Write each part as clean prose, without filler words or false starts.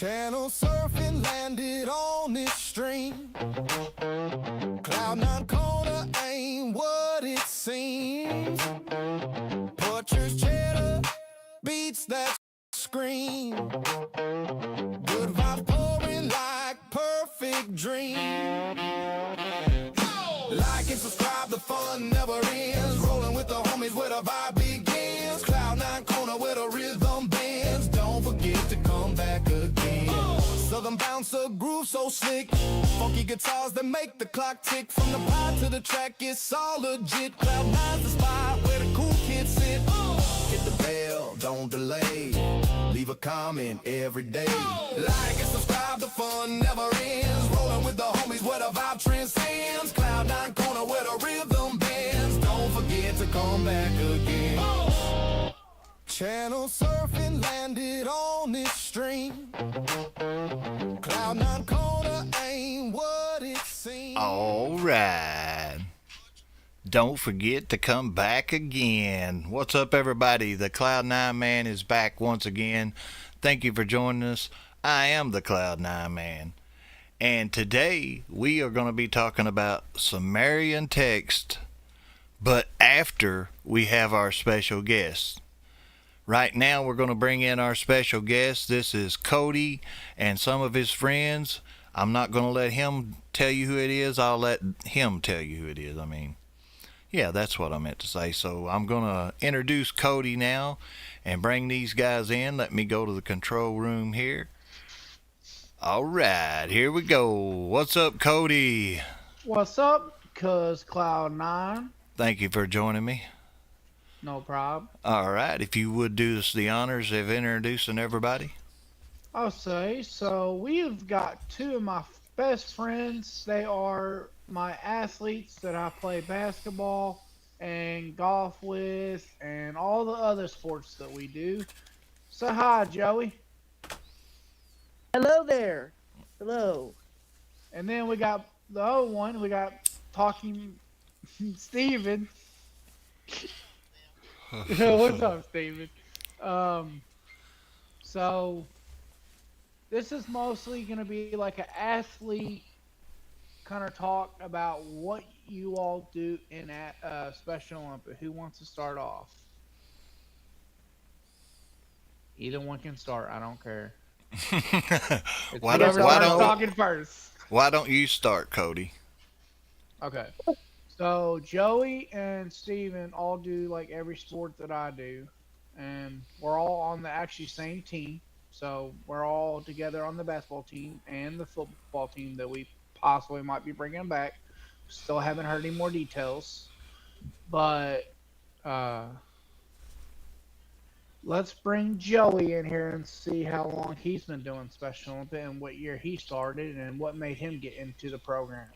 Channel surfing landed on this stream. Cloud nine corner ain't what it seems. Butcher's cheddar beats that scream. Good vibes pouring like perfect dream. Like and subscribe, the fun never ends. Rolling with the homies where the vibe begins. Cloud nine corner where the rhythm bends. Don't forget to come back again. Southern bouncer groove so slick. Funky guitars that make the clock tick. From the pod to the track, it's all legit. Cloud nine's the spot where the cool kids sit. Hit the bell, don't delay. Leave a comment every day. Like and subscribe, the fun never ends. Rolling with the homies where the vibe transcends. Cloud nine corner where the rhythm bends. Don't forget to come back again. Channel surfing landed on this stream. Cloud nine corner ain't what it seems. All right. Don't forget to come back again. What's up, everybody? The Cloud9 Man is back once again. Thank you for joining us. I am the Cloud9 Man. And today we are going to be talking about Sumerian text, but after we have our special guest. Right now we're going to bring in our special guest. This is Cody and some of his friends. I'm not going to let him tell you who it is. I'll let him tell you who it is. Yeah, that's what I meant to say. So I'm going to introduce Cody now and bring these guys in. Let me go to the control room here. All right, here we go. What's up, Cody? What's up, cuz Cloud9? Thank you for joining me. No problem. All right, if you would do us the honors of introducing everybody. I'll say, so we've got two of my best friends. They are my athletes that I play basketball and golf with and all the other sports that we do. Say hi, Joey. Hello there. Hello. And then we got the other one. We got talking Steven. What's up, Steven? So this is mostly going to be like an athlete kind of talk about what you all do in Special Olympics. Who wants to start off? Either one can start. I don't care. Why don't talking first? Why don't you start, Cody? Okay. So Joey and Steven all do like every sport that I do, and we're all on the actually same team. So we're all together on the basketball team and the football team that we possibly might be bringing back. Still haven't heard any more details, but let's bring Joey in here and see how long he's been doing Special Olympics and what year he started and what made him get into the program.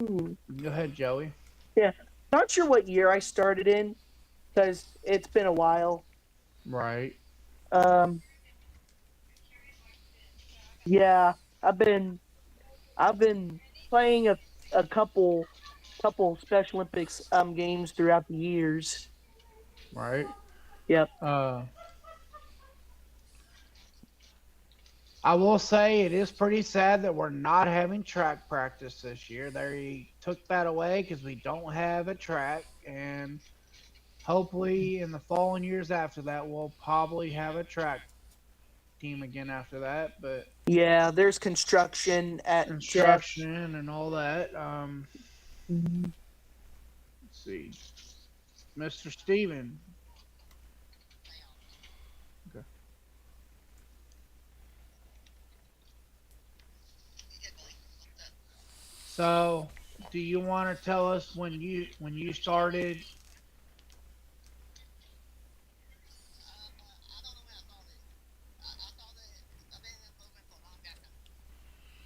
Go ahead, Joey. Yeah, not sure what year I started in, because it's been a while. Right. Yeah, I've been playing a couple Special Olympics games throughout the years. Right. Yep. I will say it is pretty sad that we're not having track practice this year. They took that away because we don't have a track, and hopefully in the following years after that we'll probably have a track team again after that. But yeah, there's construction and all that. Mhm. Let's see, Mr. Steven. Okay. So, do you want to tell us when you started?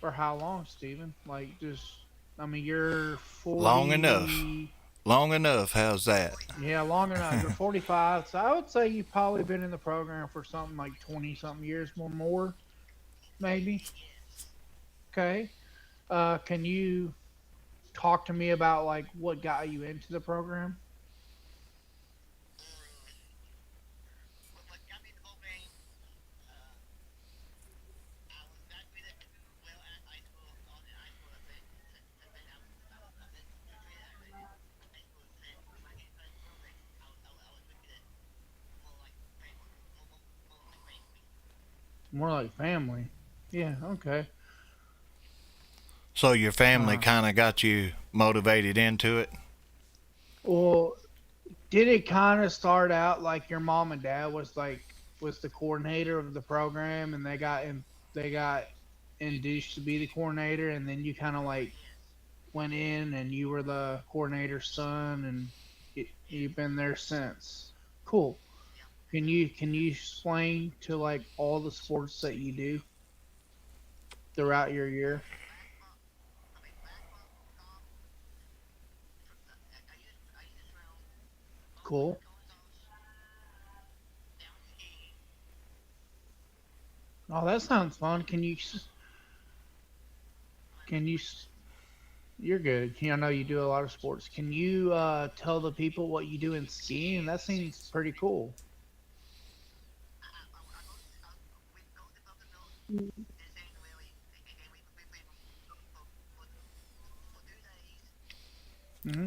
For how long, Steven? Like, just, I mean, you're 40... Long enough. Long enough. How's that? Yeah, long enough. You're 45, so I would say you've probably been in the program for something like 20-something years or more, maybe. Okay. Can you talk to me about, like, what got you into the program? More like family. Yeah. Okay. So your family Uh, kind of got you motivated into it? well, did it kind of start out like your mom and dad was the coordinator of the program, and they got induced to be the coordinator, and then you kind of like went in and you were the coordinator's son, and you've been there since. Cool. Can you explain to like all the sports that you do throughout your year? Cool. Oh, that sounds fun. Can you you're good. I know you do a lot of sports. Can you tell the people what you do in skiing? That seems pretty cool. Hmm.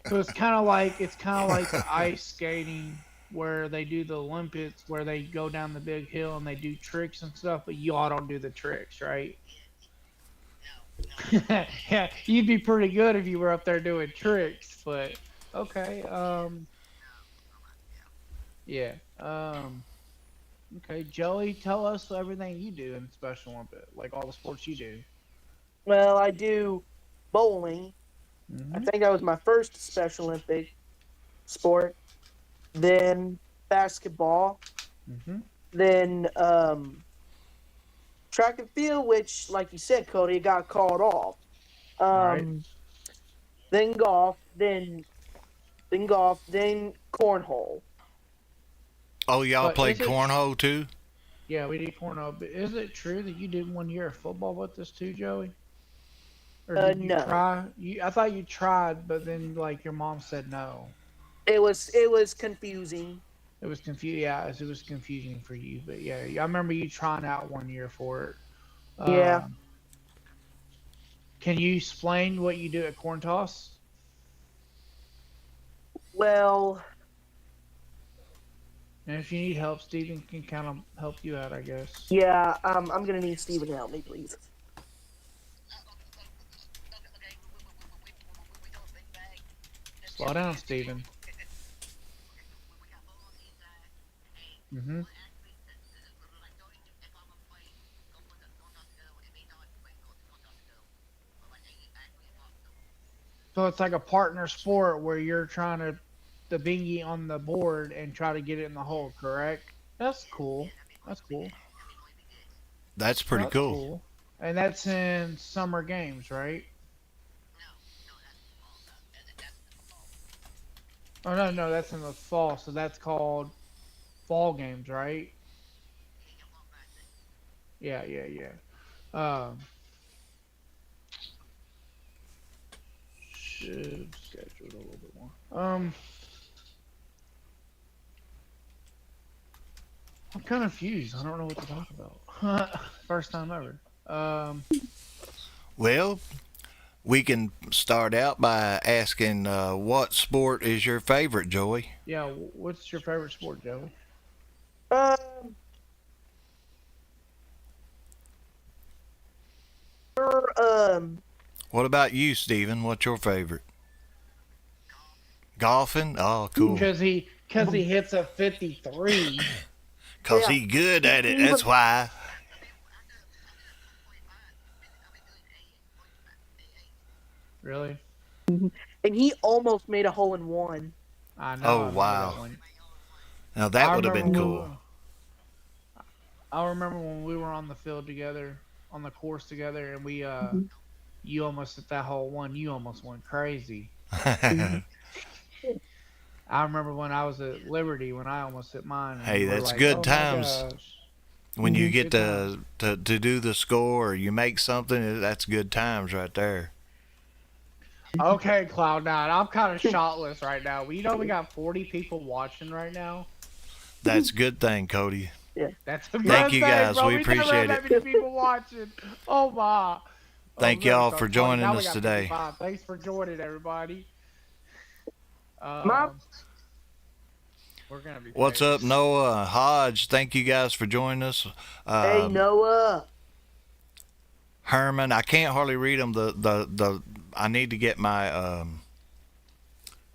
So it's kind of like the ice skating where they do the Olympics where they go down the big hill and they do tricks and stuff, but you all don't do the tricks, right? Yeah, you'd be pretty good if you were up there doing tricks, but okay. Yeah. Okay, Joey, tell us everything you do in Special Olympics, like all the sports you do. Well, I do bowling. I Hmm. think that was my first Special Olympic sport. Then basketball. Hmm. Then track and field, which, like you said, Cody, it got called off. Right. Um, then golf. Then golf. Then cornhole. Oh, y'all But played cornhole too? yeah, we did cornhole, but is it true that you did 1 year of football with us too, Joey? Or did you No, try? I thought you tried, but then like your mom said no. it was confusing. It was confusing. Yeah, it was confusing for you. But yeah, I remember you trying out 1 year for it. Yeah. Um, can you explain what you do at corn toss? Well, And if you need help, Steven can kind of help you out, I guess. yeah. I'm gonna need Steven to help me, please. Slow down, Steven. Hmm. So it's like a partner sport where you're trying to the bingy on the board and try to get it in the hole, correct? That's cool. That's cool. That's pretty That's cool. cool. And that's in summer games, right? Oh no, no, that's in the fall. So that's called fall games, right? Yeah, yeah, yeah. Um, should schedule it a little bit more. I'm kind of confused. I don't know what to talk about. First time ever. Well, we can start out by asking what sport is your favorite, Joey? Yeah. What's your favorite sport, Joey? Um, er, um, What about you, Steven? What's your favorite? Golfing? Oh, cool. Because he hits a 53. 'Cause yeah. he good He, at it. he That's was, why. Really? and he almost made a hole in one. I know. Oh, I remember that wow. one. Now that I would have remember been when cool. I remember when we were on the field together, on the course together, and Mhm. you almost hit that hole one. You almost went crazy. Mhm. I remember when I was at Liberty when I almost hit mine, and Hey, you were that's like, good "Oh my times. gosh, When you get good times." to do the score or you make something, that's good times right there. Okay, Cloud9, I'm kind of shotless right now. We got 40 people watching right now. That's a good thing, Cody. Yeah. That's a Thank good you thing, guys. bro. We We never had appreciate that it. many people watching. Oh my. Oh, Thank there we y'all go. for 20. joining Now we us got today. 55. Thanks for joining, everybody. My We're gonna be. What's up, famous. Noah, Hodge? Thank you guys for joining us. hey Noah. Herman, I can't hardly read them. The I need to get my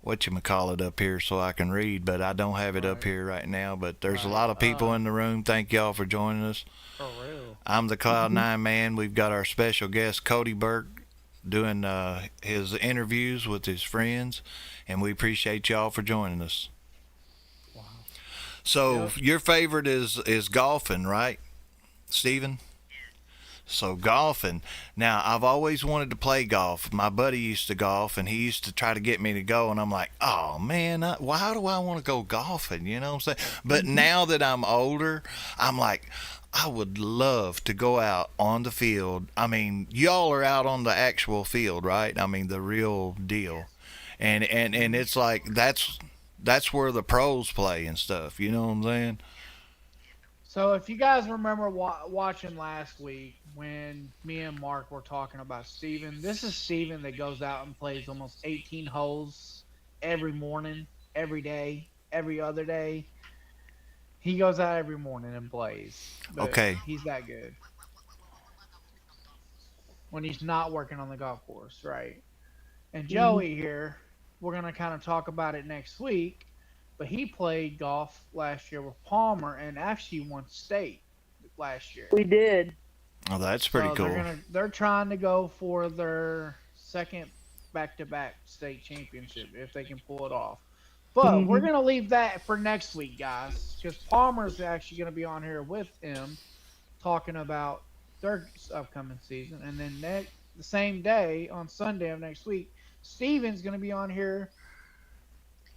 what you call it up here so I can read, but I don't have it up Right. here right now. But there's a Right. lot of people in the room. Thank y'all for joining us. For real. I'm the Cloud9 man. We've got our special guest Cody Burke doing his interviews with his friends, and we appreciate y'all for joining us. Wow. So Yep. your favorite is golfing, right, Steven? So golfing. Now I've always wanted to play golf. My buddy used to golf, and he used to try to get me to go, and I'm like, oh man, why do I want to go golfing? You know what I'm saying? But now that I'm older, I'm like, I would love to go out on the field. I mean, y'all are out on the actual field, right? I mean, the real deal, and it's like that's where the pros play and stuff. You know what I'm saying? So if you guys remember watching last week when me and Mark were talking about Steven, this is Steven that goes out and plays almost 18 holes every morning, every day, every other day. He goes out every morning and plays. But Okay. he's that good. When he's not working on the golf course, right? And Joey here, we're going to kind of talk about it next week, but he played golf last year with Palmer and actually won state last year. We did. Oh, that's pretty So cool. they're trying to go for their second back-to-back state championship if they can pull it off. But we're going to leave that for next week, guys, because Palmer's actually going to be on here with him talking about their upcoming season. And then the same day, on Sunday of next week, Steven's going to be on here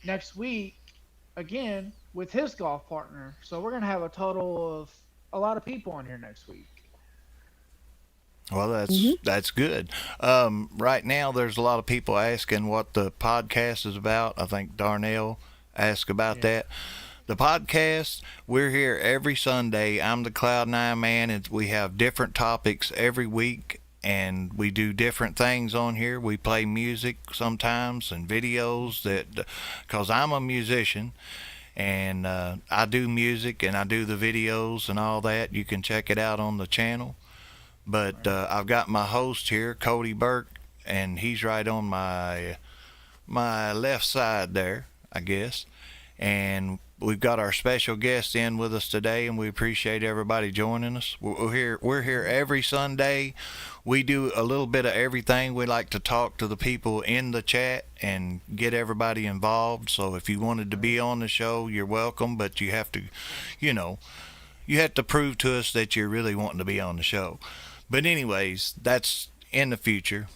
next week again with his golf partner. So we're going to have a total of a lot of people on here next week. Well, that's good. Right now, there's a lot of people asking what the podcast is about. I think Darnell asked about that. The podcast, we're here every Sunday. I'm the Cloud9 man, and we have different topics every week, and we do different things on here. We play music sometimes and videos because I'm a musician, and I do music and I do the videos and all that. You can check it out on the channel. But I've got my host here, Cody Burke, and he's right on my left side there, I guess. And we've got our special guest in with us today, and we appreciate everybody joining us. We're here every Sunday. We do a little bit of everything. We like to talk to the people in the chat and get everybody involved. So if you wanted to be on the show, you're welcome, but you have to, you have to prove to us that you're really wanting to be on the show. But anyways, that's in the future.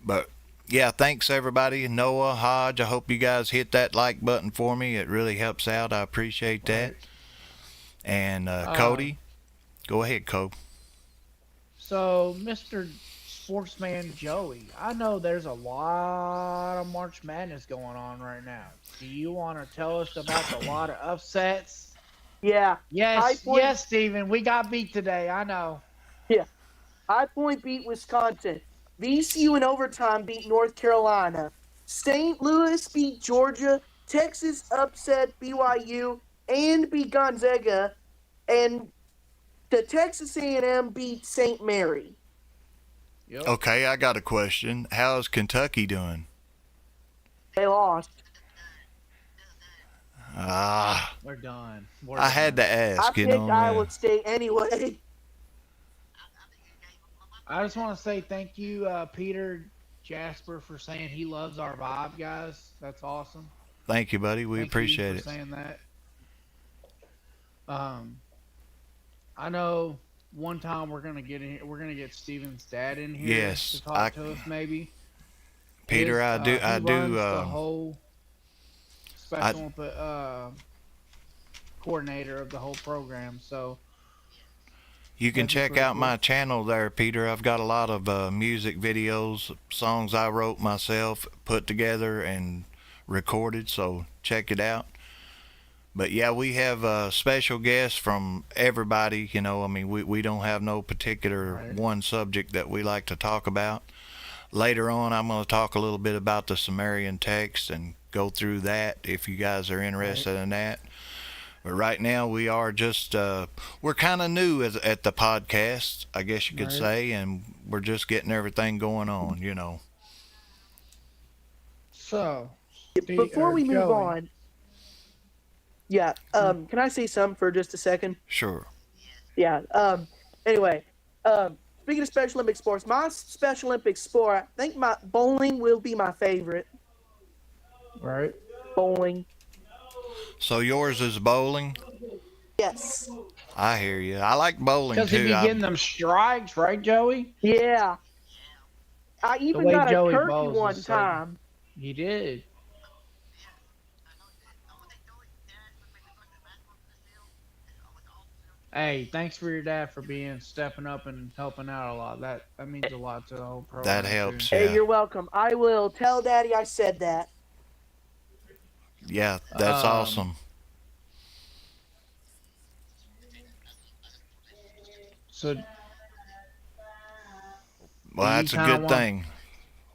But yeah, thanks everybody. Noah, Hodge, I hope you guys hit that like button for me. It really helps out. I appreciate that. And Cody, go ahead, Cody. So, Mr. Sportsman Joey, I know there's a lot of March Madness going on right now. Do you want to tell us about the lot of upsets? Yeah. Yes, yes, Steven. We got beat today. I know. Yeah. High Point beat Wisconsin. VCU in overtime beat North Carolina. St. Louis beat Georgia. Texas upset BYU and beat Gonzaga. And the Texas A&M beat St. Mary. Yep. Okay, I got a question. How's Kentucky doing? They lost. We're done. I had to ask, I picked Iowa State anyway. I just want to say thank you, Peter Jasper, for saying he loves our vibe, guys. That's awesome. Thank you, buddy. We appreciate it. Saying that. I know one time we're gonna get Steven's dad in here. Yes, to talk to us maybe. Peter, I do. The whole special coordinator of the whole program. So you can check out my channel there, Peter. I've got a lot of music videos, songs I wrote myself, put together and recorded. So check it out. But yeah, we have special guests from everybody. I mean, we don't have no particular one subject that we like to talk about. Later on, I'm going to talk a little bit about the Sumerian text and go through that if you guys are interested in that. But right now we are just we're kind of new at the podcast, I guess you could Right. say, and we're just getting everything going on, you know. So, Before we move Joey. on, yeah, can I say something for just a second? Sure. Yeah. Anyway, speaking of Special Olympic sports, my Special Olympic sport, I think my bowling will be my favorite. Right. Bowling. So yours is bowling? Yes. I hear you. I like bowling Because he too. be getting them strikes, right, Joey? Yeah. I The even way got a Joey turkey bowls one is so. time. He did. Hey, thanks for your dad for stepping up and helping out a lot. That means a lot to the whole program. That helps. Too. Hey, Yeah. you're welcome. I will tell Daddy I said that. Yeah, that's awesome. So Well, you that's a kinda good want- thing.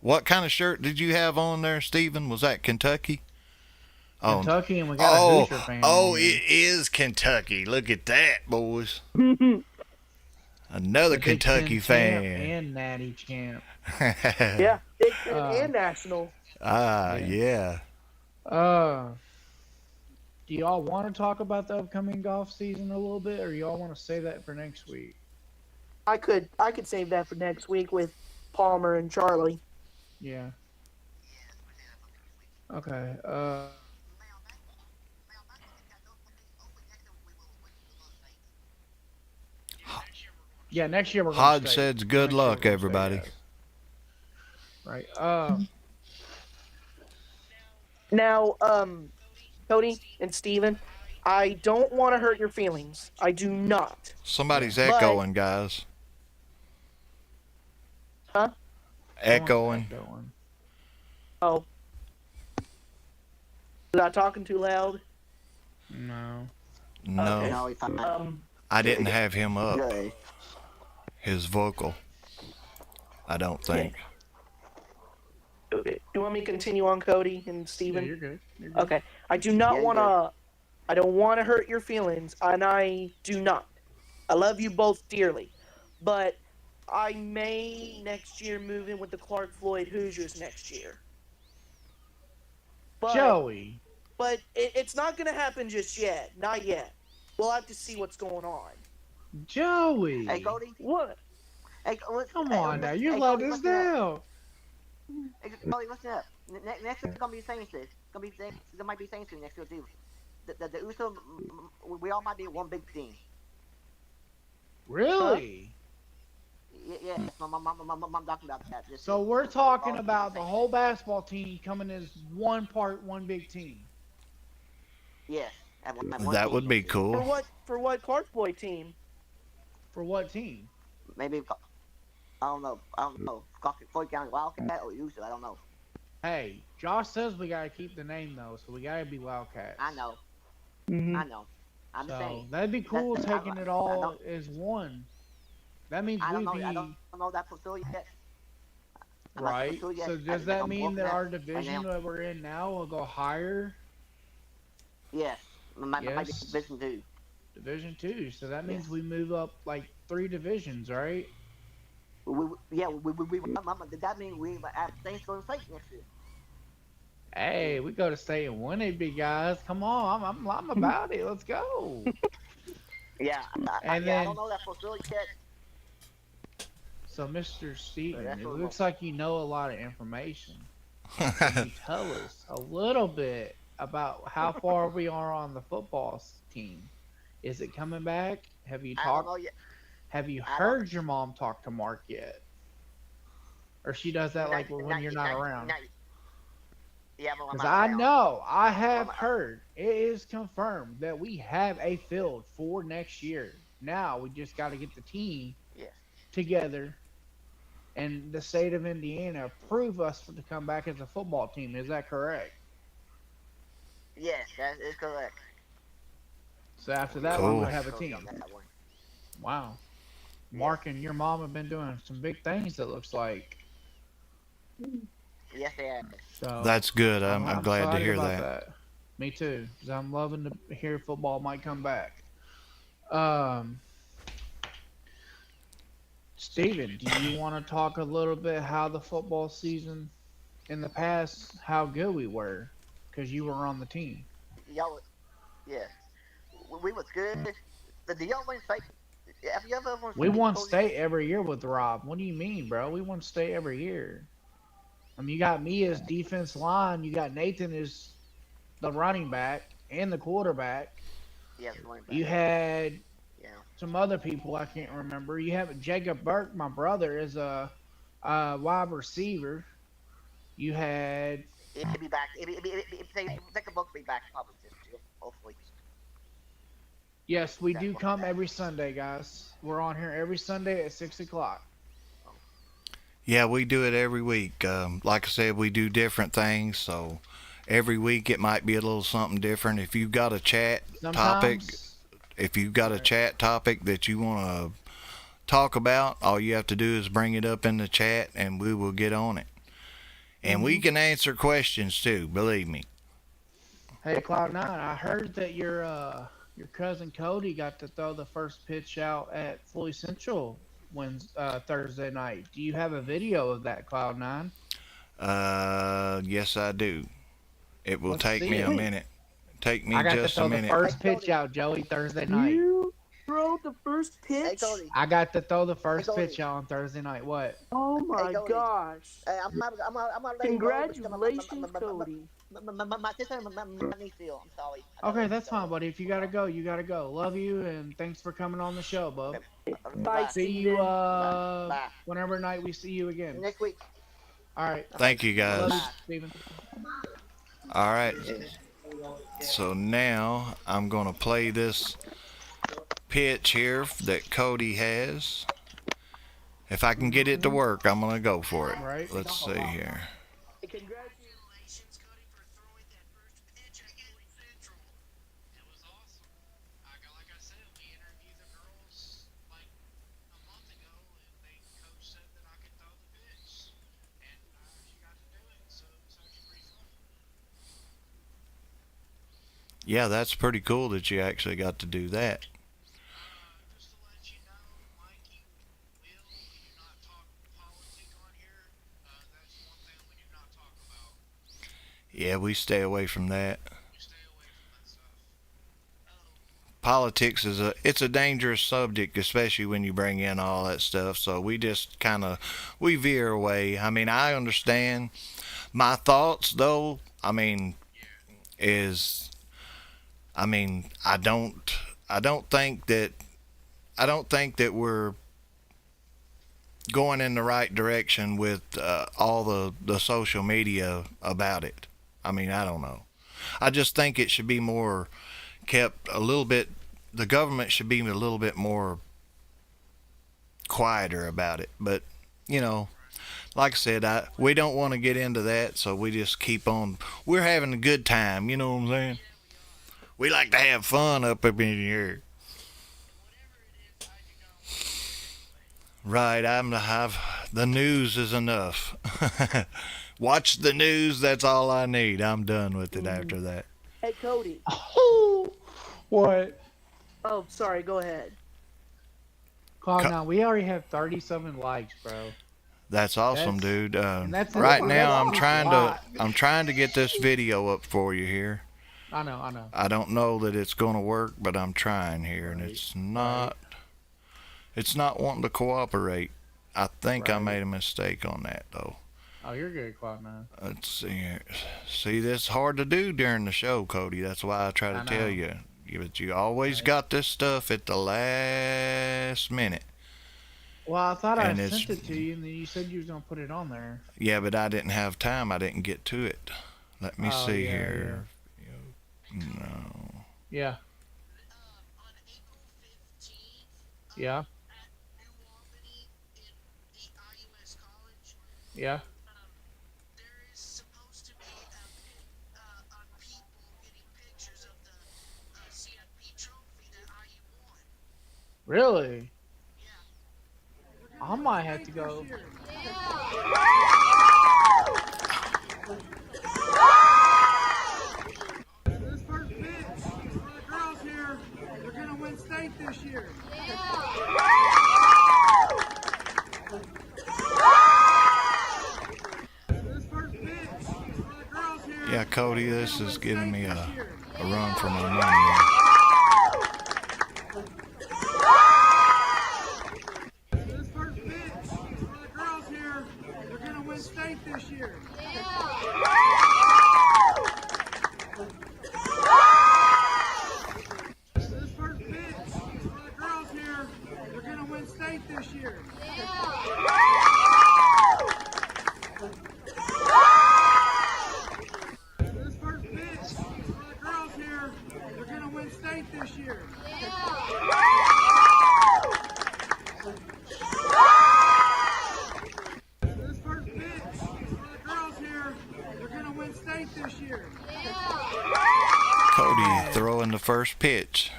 What kind of shirt did you have on there, Stephen? Was that Kentucky? Oh, Kentucky, and we got a Hoosier fan. oh, in here. it is Kentucky. Look at that, boys. Another The Big Ten Kentucky champ fan. and Natty champ. Yeah. Big Ten Uh, and National. Yeah. Do y'all want to talk about the upcoming golf season a little bit, or y'all want to save that for next week? I could save that for next week with Palmer and Charlie. Yeah. Okay. Yeah, next year we're going Hod to stay. says good Next year luck, we're gonna everybody. stay, guys. Right. Now, Cody and Steven, I don't want to hurt your feelings. I do not. Somebody's But- echoing, guys. Huh? Echoing. Oh. Was I talking too loud? No. No, Okay. No, it's fine. I didn't have him up. Good. His vocal. I don't think. Do you want me to continue on, Cody and Yeah, Steven? you're good. You're good. Okay. I do not Yeah, want to. I don't want to hurt your feelings, and I do not. I love you both dearly, but I may next year move in with the Clark Floyd Hoosiers next year. But, Joey. but it's not going to happen just yet. Not yet. We'll have to see what's going on. Joey. Hey, Cody. What? Hey, Come on now. You let us down. Hey, Cody, listen up. Next year's gonna be Saints. It's gonna be Saints. There might be Saints next year too. The Uso, we all might be one big team. Really? Yeah. My mom talking about that. So we're talking about the whole basketball team coming as one big team. Yes. That would be For cool. what? For what Clark Floyd team? For what team? Maybe. I don't know. Floyd County Wildcat or Uso. I don't know. Hey, Josh says we gotta keep the name though, so we gotta be Wildcats. I know. Mm-hmm. I know. I'm just So saying. that'd be cool That- taking I it all don't- as one. That means I don't we'd know. be I don't know that for sure yet. I'm not right. sure yet. So I does think that I'm mean working that that our right division now. that we're in now will go higher? Yes. Might be Yes. Division 2. Division 2. So that means Yes. we move up like 3 divisions, right? Did that mean we at Saints going to Saints next year? Hey, we go to state and win it, big guys. Come on, I'm about it. Let's go. Yeah. And I then- don't know that for sure yet. So, Mr. Steven, That's it what looks like you know a lot of information. Can you tell us a little bit about how far we are on the football team? Is it coming back? Have you I don't know talked? yet. Have you I don't- heard your mom talk to Mark yet? Or she does that like when you're not around? Yeah, but Because I know, I have I'm- heard, it is confirmed that we have a field for next year. Now we just got to get the team Yes. together, and the state of Indiana approve us to come back as a football team. Is that correct? Yes, that is correct. So after that, Cool. we would have a Correct team. on that one. Wow. Mark and your mom have been doing some big things. It looks like. Yes, they have. So That's good. I'm I'm glad to excited hear about that. that. Me too, because I'm loving to hear football might come back. Um, Steven, do you want to talk a little bit how the football season in the past, how good we were? Because you were on the team. Y'all, yes, we was good. The y'all win state. Have you ever won We state, won Cody? state every year with Rob. What do you mean, bro? We won state every year. I mean, you got me as defense line. You got Nathan as the running back and the quarterback. Yes, running back. You had Yeah. some other people I can't remember. You have Jacob Burke, my brother, as a wide receiver. You had It'll be back. Take a book be back probably this year, hopefully. yes, we That's do what my come dad. every Sunday, guys. We're on here every Sunday at 6 o'clock. Oh, Yeah, we do it every week. Like I said, we do different things, so every week it might be a little something different. If you've got a chat topic, Sometimes, if you've got a right. chat topic that you want to talk about, all you have to do is bring it up in the chat and we will get on it. And we Hmm. can answer questions too, believe me. Hey, Cloud9, I heard that your cousin Cody got to throw the first pitch out at Floyd Central Thursday night. Do you have a video of that, Cloud9? Yes, I do. It will Let's take see me a it. Wait, minute. Take I me got to just a throw the minute. hey first pitch Cody. out, Joey, Thursday night. you throw the first Hey pitch? Cody. I got to throw the Hey first pitch Cody. out on Thursday night. What? Oh Hey my Cody. gosh. I'm gonna let you go because Congratulations, Cody. my sister my niece still. I'm sorry. I gotta Okay, let you that's go. fine, buddy. If you gotta go, you gotta go. Love you and thanks for coming on the show, bub. Okay. Bye, Bye. See you Steven. Bye. Bye. whenever night we see you again. Next week. All right. Thank you Love you, guys. Bye. Steven. All right. Yeah. So now I'm going to play this pitch here that Cody has. If I can get it to work, I'm going to go for it. Right. Let's see here. Congratulations. Congratulations, Cody, for throwing that first pitch at Floyd Central. It was awesome. Like I said, we interviewed the girls like a month ago, and coach said that I could throw the pitch, and I actually got to do it. So it was actually pretty fun. Yeah, that's pretty cool that you actually got to do that. Just to let you know, Mikey, Will, we do not talk politics on here. That's one thing we do not talk about. Yeah, we stay away from that. We stay away from that stuff. Politics is it's a dangerous subject, especially when you bring in all that stuff. So we just kind of we veer away. I mean, I understand. My thoughts, though, is I don't think that we're going in the right direction with all the social media about it. I mean, I don't know. I just think it should be more kept a little bit. The government should be a little bit more quieter about it. But you know, like I said, we don't want to get into that, so we just keep on. We're having a good time. You know what I'm saying? We like to have fun up in here. Right, the news is enough. Watch the news, that's all I need. I'm done with it after that. Hey, Cody. Oh, what? Oh, sorry. Go ahead. Cloud9, we already have 37 likes, bro. That's awesome, That's- dude. and that's Right a now lot. I'm trying to get this video up for you here. I know. I don't know that it's going to work, but I'm trying here and Right, it's not wanting to cooperate. I think I Right. made a mistake on that though. Oh, you're good, Cloud9. Let's see here. See, this is hard to do during the show, Cody. That's why I try to I know. tell you. But you always got this stuff at the last minute. Well, I thought I And it's- sent it to you, and then you said you was gonna put it on there. Yeah, but I didn't have time. I didn't get to it. Let me Oh, see yeah, here. No. Yeah. On April 15th, Yeah. at New Albany in the IUS College, Yeah. there is supposed to be on people getting pictures of the CFP trophy that IU won. Really? Yeah. I might have to go. This first pitch for the girls here. They're gonna win state this year. This first pitch for the girls here. Yeah, Cody, this is giving me a run for my money. This first pitch for the girls here. They're gonna win state this year. This first pitch for the girls here. They're gonna win state this year. This first pitch for the girls here. They're gonna win state this year. This first pitch for the girls here. They're gonna win state this year. Cody throwing the first pitch.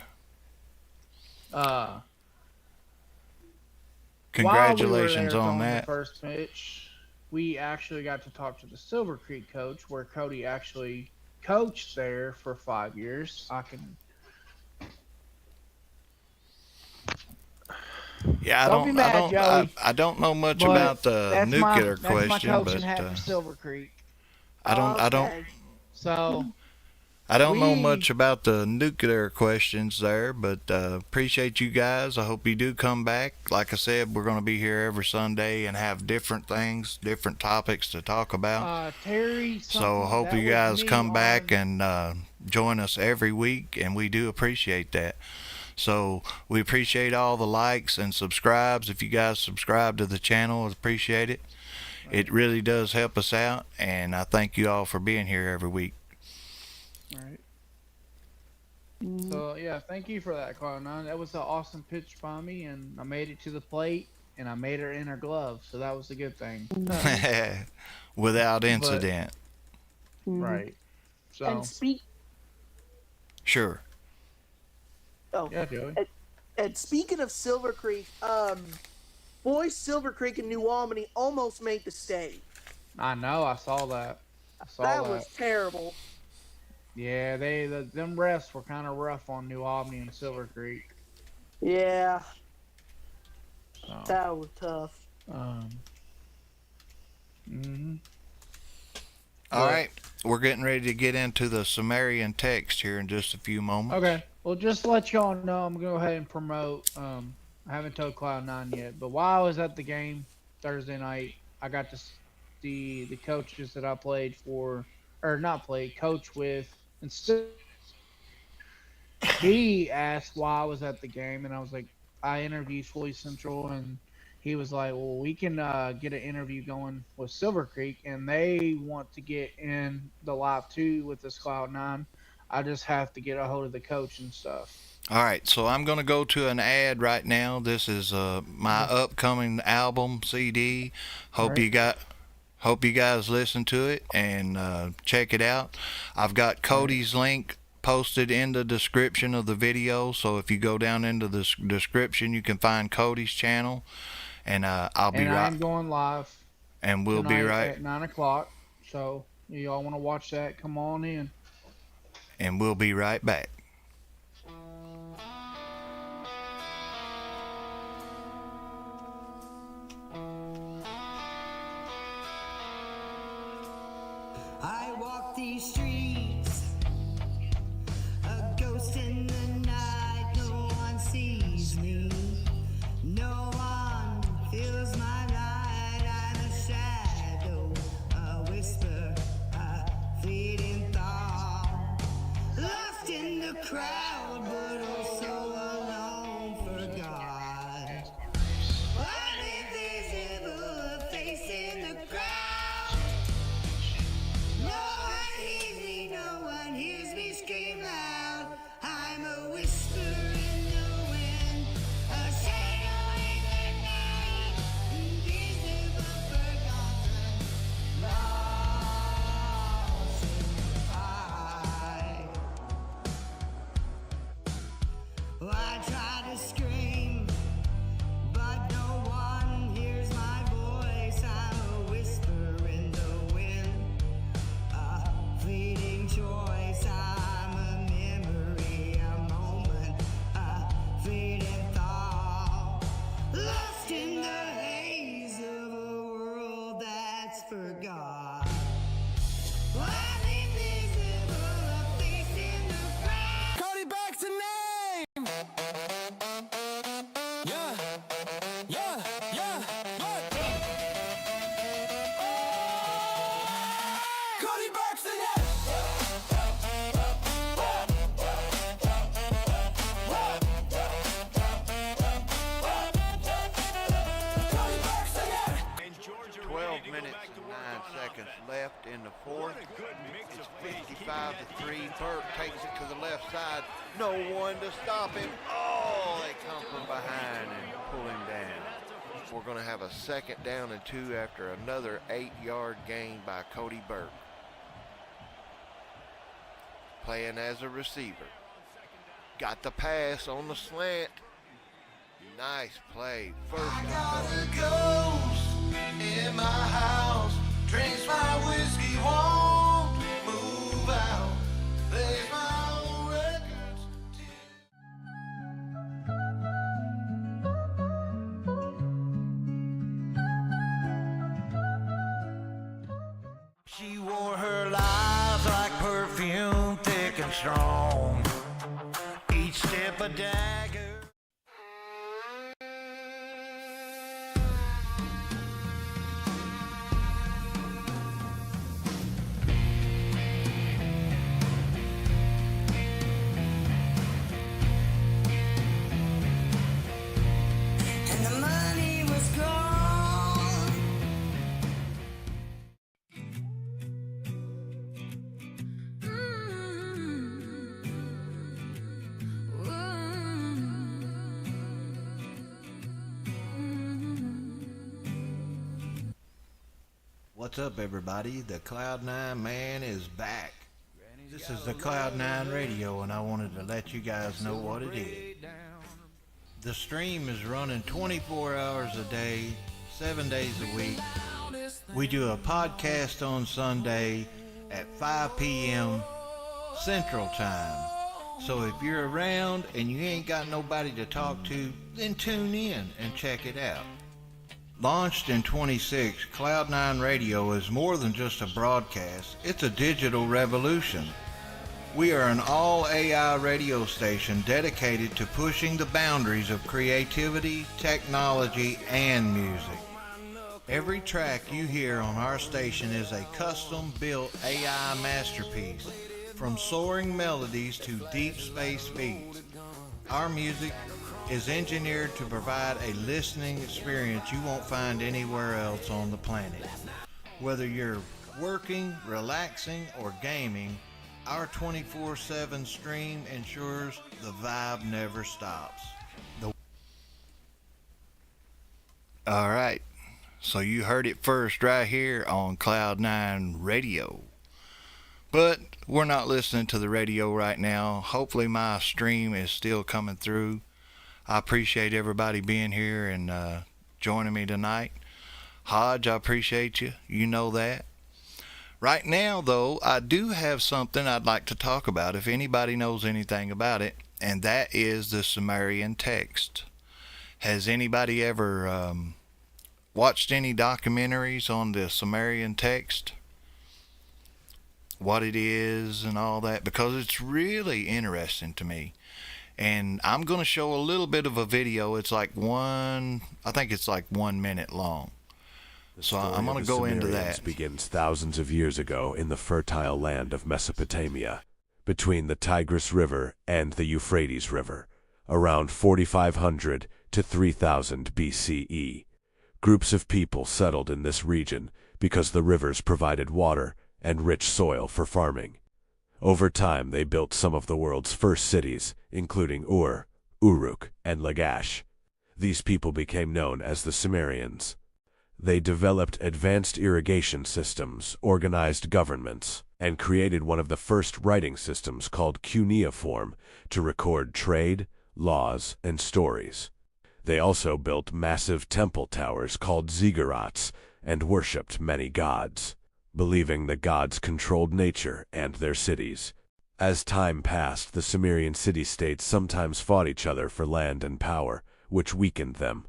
Congratulations while we were there on throwing that. the first pitch, we actually got to talk to the Silver Creek coach, where Cody actually coached there for 5 years. Yeah, Don't be mad, Joey. I don't know much But about the that's nuclear that's my question, coaching but hat for Silver Creek. I don't Okay. So know We- much about the nuclear questions there, but appreciate you guys. I hope you do come back. Like I said, we're going to be here every Sunday and have different things, different topics to talk about. Terry. So I hope you guys come back and join us every week, and we do appreciate that. So we appreciate all the likes and subscribes. If you guys subscribe to the channel, I appreciate it. It really does help us out, and I thank you all for being here every week. All right. So yeah, thank you for that, Cloud9. That was an awesome pitch by me, and I made it to the plate, and I made her in her glove, so that was a good thing. Without incident. Right. So And Sure. yeah, Joey. And speaking of Silver Creek, boys, Silver Creek and New Albany almost made the state. I know. I saw that. That was terrible. Yeah, them refs were kind of rough on New Albany and Silver Creek. Yeah, So, that was tough. All right. We're getting ready to get into the Sumerian text here in just a few moments. Okay. Well, just to let y'all know, I'm gonna go ahead and promote. I haven't told Cloud9 yet, but while I was at the game Thursday night, I got to see the coaches that I played for, or not played, coach with, and still. He asked why I was at the game, and I was like, I interviewed Fully Central, and he was like, well, we can get an interview going with Silver Creek, and they want to get in the live too with this Cloud9. I just have to get a hold of the coach and stuff. All right, so I'm going to go to an ad right now. This is my upcoming album CD. Hope Right. you guys listen to it and check it out. I've got Cody's link posted in the description of the video, so if you go down into the description, you can find Cody's channel, and I'll be right. I'm going live. And we'll be right. at 9:00. So y'all want to watch that? Come on in. And we'll be right back. I walk these streets, a ghost in the night. No one sees me, no one feels my light. I'm a shadow, a whisper, a fleeting thought, lost in the crowd, but also alone for God. I'm invisible, a face in the crowd. No one hears me, no one hears me scream loud. I'm a whisper in the wind, a shadow in the night, invisible, forgotten, lost in the fight. in the fourth. It's 55-3. Burke takes it to the left side. No one to stop him. Oh, they come from behind and pull him down. We're going to have a 2nd down and 2 after another 8-yard gain by Cody Burke. Playing as a receiver. Got the pass on the slant. Nice play. First I got a ghost in my house. Drinks my whiskey, won't move out. Plays my old records. She wore her lies like perfume, thick and strong. Each step a dagger. And the money was gone. What's up, everybody? The Cloud9 Man is back. This is the Cloud9 Radio, and I wanted to let you guys know what it is. The stream is running 24 hours a day, 7 days a week. We do a podcast on Sunday at 5 p.m. Central Time. So if you're around and you ain't got nobody to talk to, then tune in and check it out. Launched in 26, Cloud9 Radio is more than just a broadcast. It's a digital revolution. We are an all-AI radio station dedicated to pushing the boundaries of creativity, technology, and music. Every track you hear on our station is a custom-built AI masterpiece, from soaring melodies to deep space beats. Our music is engineered to provide a listening experience you won't find anywhere else on the planet. Whether you're working, relaxing, or gaming, our 24/7 stream ensures the vibe never stops. All right, so you heard it first right here on Cloud9 Radio. But we're not listening to the radio right now. Hopefully my stream is still coming through. I appreciate everybody being here and joining me tonight. Hodge, I appreciate you. You know that. Right now, though, I do have something I'd like to talk about if anybody knows anything about it, and that is the Sumerian text. Has anybody ever watched any documentaries on the Sumerian text? What it is and all that? Because it's really interesting to me. And I'm going to show a little bit of a video. It's like I think it's like 1 minute long. So I'm going to go into that. Begins thousands of years ago in the fertile land of Mesopotamia, between the Tigris River and the Euphrates River, around 4500 to 3000 BCE. Groups of people settled in this region because the rivers provided water and rich soil for farming. Over time, they built some of the world's first cities, including Ur, Uruk, and Lagash. These people became known as the Sumerians. They developed advanced irrigation systems, organized governments, and created one of the first writing systems called cuneiform to record trade, laws, and stories. They also built massive temple towers called ziggurats and worshipped many gods, believing the gods controlled nature and their cities. As time passed, the Sumerian city-states sometimes fought each other for land and power, which weakened them.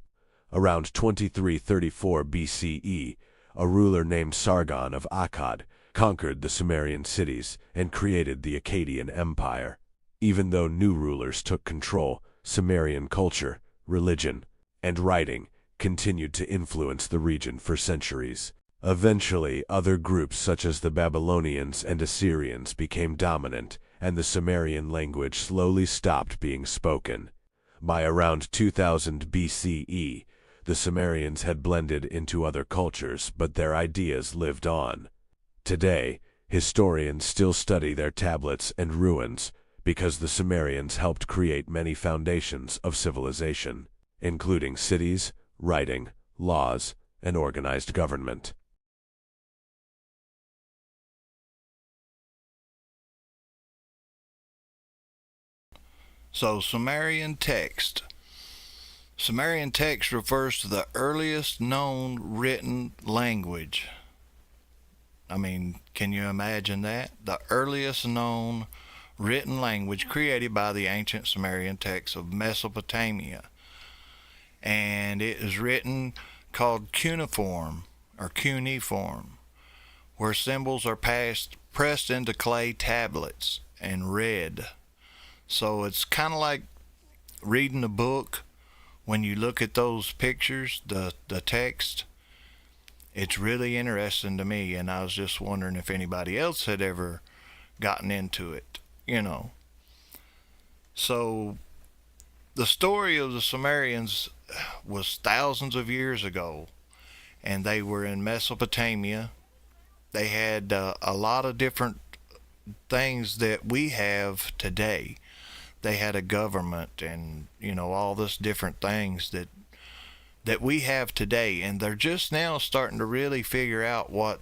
Around 2334 BCE, a ruler named Sargon of Akkad conquered the Sumerian cities and created the Akkadian Empire. Even though new rulers took control, Sumerian culture, religion, and writing continued to influence the region for centuries. Eventually, other groups such as the Babylonians and Assyrians became dominant, and the Sumerian language slowly stopped being spoken. By around 2000 BCE, the Sumerians had blended into other cultures, but their ideas lived on. Today, historians still study their tablets and ruins because the Sumerians helped create many foundations of civilization, including cities, writing, laws, and organized government. So, Sumerian text. Sumerian text refers to the earliest known written language. I mean, can you imagine that? The earliest known written language created by the ancient Sumerian texts of Mesopotamia. And it is written called cuneiform or cuneiform, where symbols are pressed into clay tablets and read. So it's kind of like reading a book. When you look at those pictures, the text, it's really interesting to me, and I was just wondering if anybody else had ever gotten into it, you know. So the story of the Sumerians was thousands of years ago, and they were in Mesopotamia. They had a lot of different things that we have today. They had a government and, you know, all this different things that we have today, and they're just now starting to really figure out what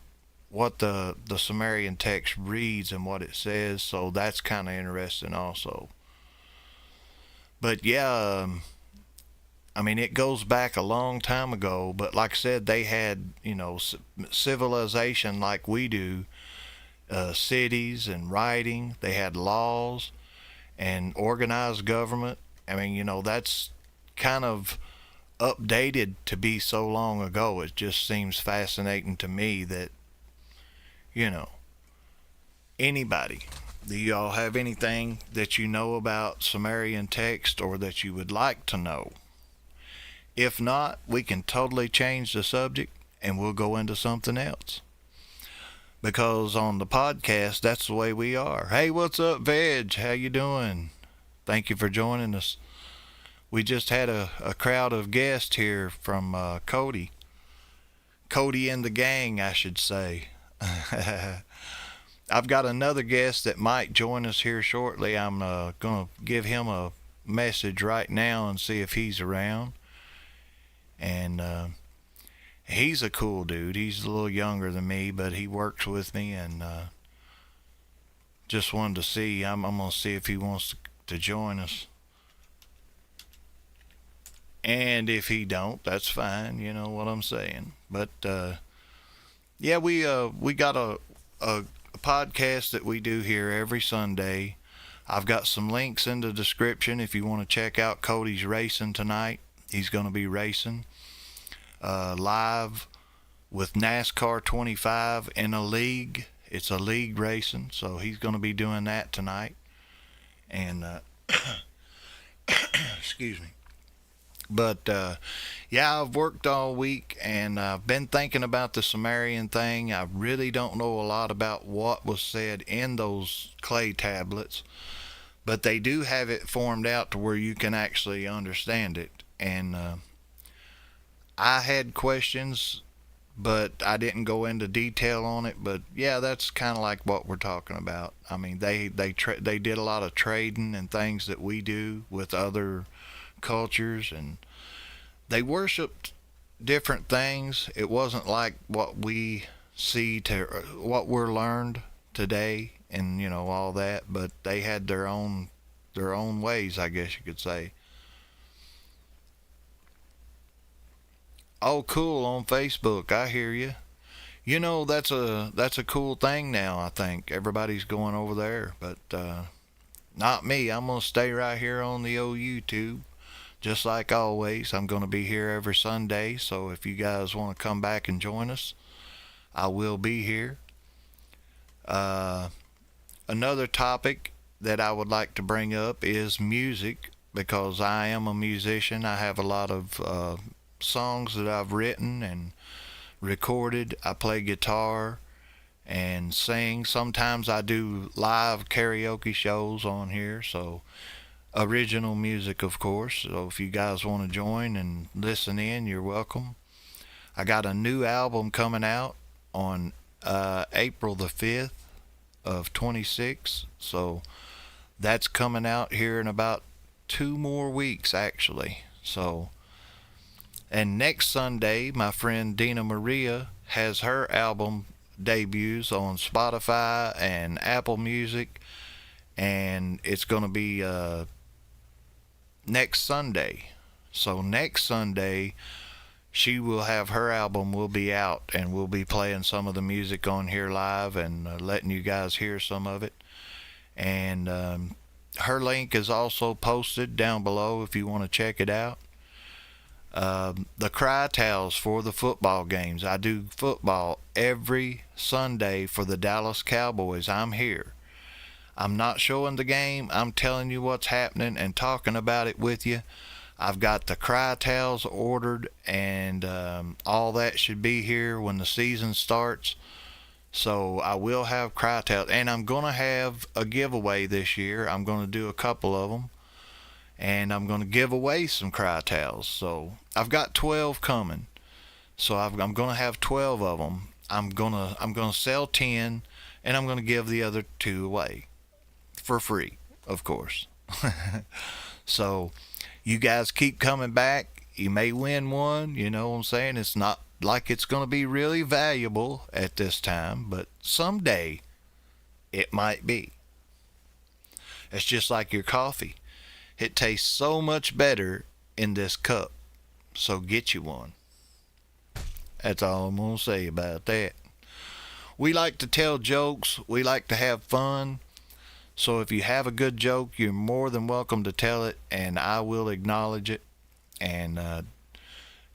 the Sumerian text reads and what it says. So that's kind of interesting also. But yeah, I mean, it goes back a long time ago, but like I said, they had, you know, civilization like we do, cities and writing. They had laws and organized government. I mean, you know, that's kind of updated to be so long ago. It just seems fascinating to me that, you know, anybody, do y'all have anything that you know about Sumerian text or that you would like to know? If not, we can totally change the subject and we'll go into something else. Because on the podcast, that's the way we are. Hey, what's up, Veg? How you doing? Thank you for joining us. We just had a crowd of guests here from Cody. Cody and the gang, I should say. I've got another guest that might join us here shortly. I'm going to give him a message right now and see if he's around. And he's a cool dude. He's a little younger than me, but he works with me, and just wanted to see. I'm going to see if he wants to join us. And if he don't, that's fine. You know what I'm saying. But yeah, we got a podcast that we do here every Sunday. I've got some links in the description if you want to check out Cody's racing tonight. He's going to be racing live with NASCAR 25 in a league. It's a league racing, so he's going to be doing that tonight. And excuse me. But yeah, I've worked all week and I've been thinking about the Sumerian thing. I really don't know a lot about what was said in those clay tablets, but they do have it formed out to where you can actually understand it. And I had questions, but I didn't go into detail on it. But yeah, that's kind of like what we're talking about. I mean, they did a lot of trading and things that we do with other cultures, and they worshipped different things. It wasn't like what we see to what we're learned today, and you know all that. But they had their own ways, I guess you could say. Oh, cool, on Facebook. I hear you. You know, that's a cool thing now. I think everybody's going over there, but not me. I'm gonna stay right here on the old YouTube. Just like always, I'm going to be here every Sunday, so if you guys want to come back and join us, I will be here. Another topic that I would like to bring up is music, because I am a musician. I have a lot of songs that I've written and recorded. I play guitar and sing. Sometimes I do live karaoke shows on here, so original music, of course. So if you guys want to join and listen in, you're welcome. I got a new album coming out on April the 5th of 26. So that's coming out here in about 2 more weeks, actually. So, and next Sunday, my friend Dina Maria has her album debuts on Spotify and Apple Music, and it's going to be next Sunday. So next Sunday, she will have her album will be out, and we'll be playing some of the music on here live and letting you guys hear some of it. And her link is also posted down below if you want to check it out. The cry towels for the football games. I do football every Sunday for the Dallas Cowboys. I'm here. I'm not showing the game. I'm telling you what's happening and talking about it with you. I've got the cry towels ordered, and all that should be here when the season starts. So I will have cry towels, and I'm going to have a giveaway this year. I'm going to do a couple of them, and I'm going to give away some cry towels. So I've got 12 coming. So I'm going to have 12 of them. I'm going to sell 10, and I'm going to give the other 2 away for free, of course. So you guys keep coming back. You may win one, you know what I'm saying? It's not like it's going to be really valuable at this time, but someday it might be. It's just like your coffee. It tastes so much better in this cup. So get you one. That's all I'm going to say about that. We like to tell jokes. We like to have fun. So if you have a good joke, you're more than welcome to tell it, and I will acknowledge it. And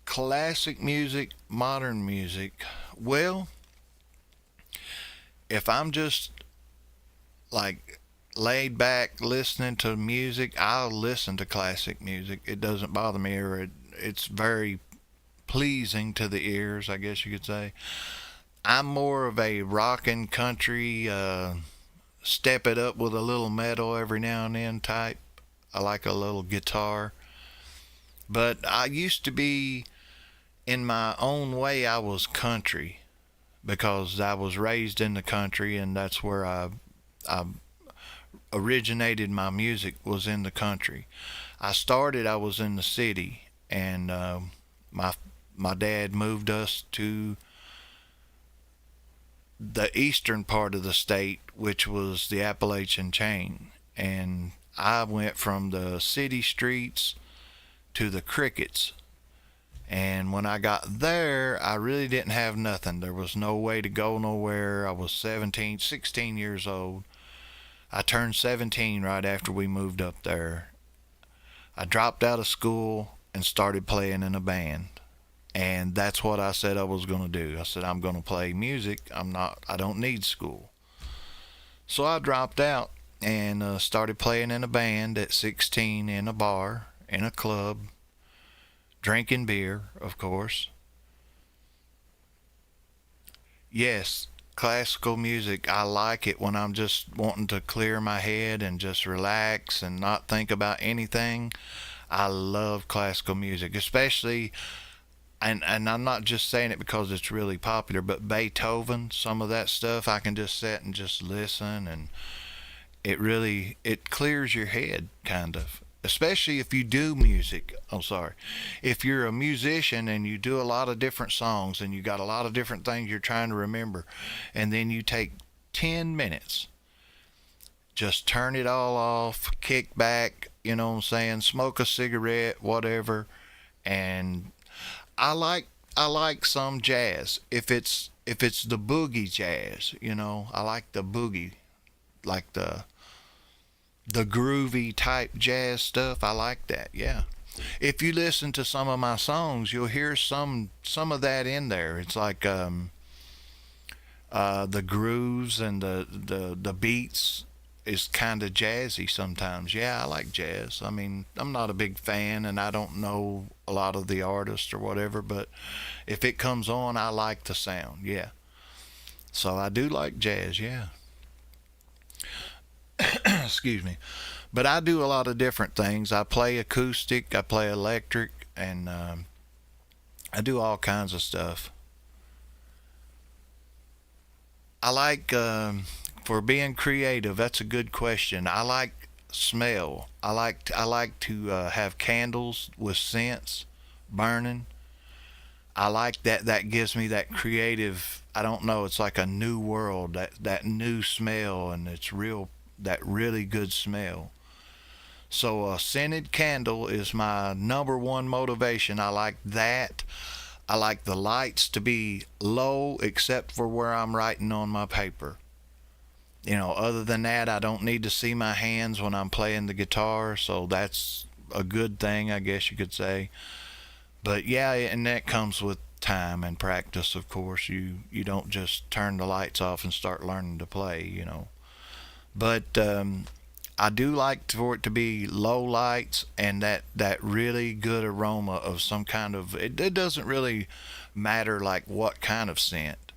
classic music, modern music. Well, if I'm just like laid back listening to music, I'll listen to classic music. It doesn't bother me, or it's very pleasing to the ears, I guess you could say. I'm more of a rockin' country, step it up with a little metal every now and then type. I like a little guitar. But I used to be, in my own way, I was country, because I was raised in the country, and that's where I originated my music, was in the country. I was in the city, and my dad moved us to the eastern part of the state, which was the Appalachian chain. And I went from the city streets to the crickets. And when I got there, I really didn't have nothing. There was no way to go nowhere. I was 16 years old. I turned 17 right after we moved up there. I dropped out of school and started playing in a band. And that's what I said I was going to do. I said, I'm going to play music. I don't need school. So I dropped out and started playing in a band at 16 in a bar, in a club, drinking beer, of course. Yes, classical music, I like it when I'm just wanting to clear my head and just relax and not think about anything. I love classical music, especially, and I'm not just saying it because it's really popular, but Beethoven, some of that stuff, I can just sit and just listen, and it clears your head, kind of. Especially if you do music. If you're a musician and you do a lot of different songs and you got a lot of different things you're trying to remember, and then you take 10 minutes, just turn it all off, kick back, you know what I'm saying, smoke a cigarette, whatever. And I like some jazz. If it's the boogie jazz, you know, I like the boogie, like the groovy type jazz stuff. I like that. Yeah. If you listen to some of my songs, you'll hear some of that in there. It's like the grooves and the beats is kind of jazzy sometimes. Yeah, I like jazz. I mean, I'm not a big fan, and I don't know a lot of the artists or whatever, but if it comes on, I like the sound. Yeah. So I do like jazz. Yeah. Excuse me. But I do a lot of different things. I play acoustic, I play electric, and I do all kinds of stuff. I like for being creative. That's a good question. I like smell. I like to have candles with scents burning. I like that. That gives me that creative. I don't know. It's like a new world. That new smell, and it's real. That really good smell. So a scented candle is my number one motivation. I like that. I like the lights to be low except for where I'm writing on my paper. Other than that, I don't need to see my hands when I'm playing the guitar, so that's a good thing, I guess you could say. But yeah, and that comes with time and practice, of course. You don't just turn the lights off and start learning to play. But I do like for it to be low lights and that really good aroma of some kind of. It doesn't really matter like what kind of scent,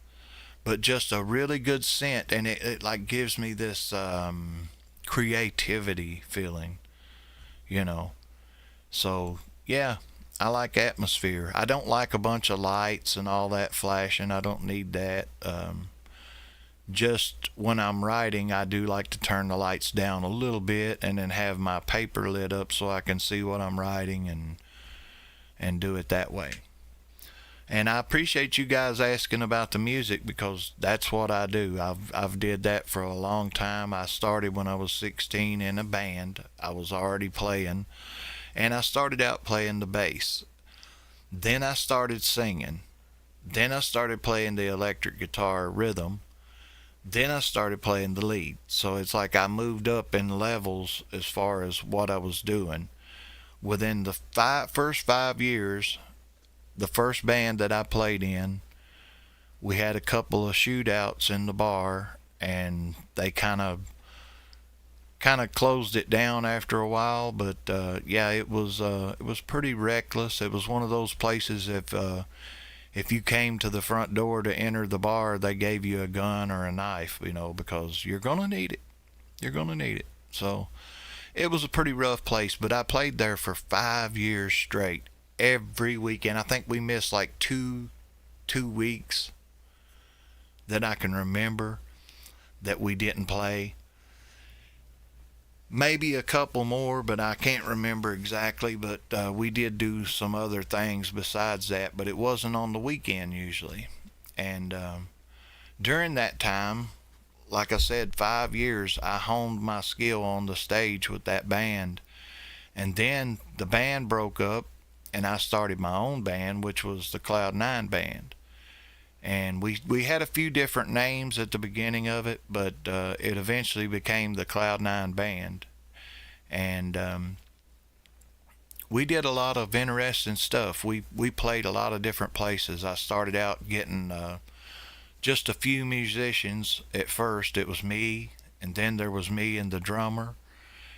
but just a really good scent, and it like gives me this creativity feeling, you know. So yeah, I like atmosphere. I don't like a bunch of lights and all that flashing. I don't need that. Just when I'm writing, I do like to turn the lights down a little bit and then have my paper lit up so I can see what I'm writing and do it that way. And I appreciate you guys asking about the music because that's what I do. I've did that for a long time. I started when I was 16 in a band. I was already playing, and I started out playing the bass. Then I started singing. Then I started playing the electric guitar rhythm. Then I started playing the lead. So it's like I moved up in levels as far as what I was doing. Within the first 5 years, the first band that I played in, we had a couple of shootouts in the bar, and they kind of closed it down after a while. But yeah, it was pretty reckless. It was one of those places if you came to the front door to enter the bar, they gave you a gun or a knife, because you're gonna need it. You're gonna need it. So it was a pretty rough place, but I played there for 5 years straight, every weekend. I think we missed like two weeks that I can remember that we didn't play. Maybe a couple more, but I can't remember exactly. But we did do some other things besides that, but it wasn't on the weekend usually. And during that time, like I said, 5 years, I honed my skill on the stage with that band. And then the band broke up, and I started my own band, which was the Cloud9 Band. And we had a few different names at the beginning of it, but it eventually became the Cloud9 Band. And we did a lot of interesting stuff. We played a lot of different places. I started out getting just a few musicians at first. It was me, and then there was me and the drummer.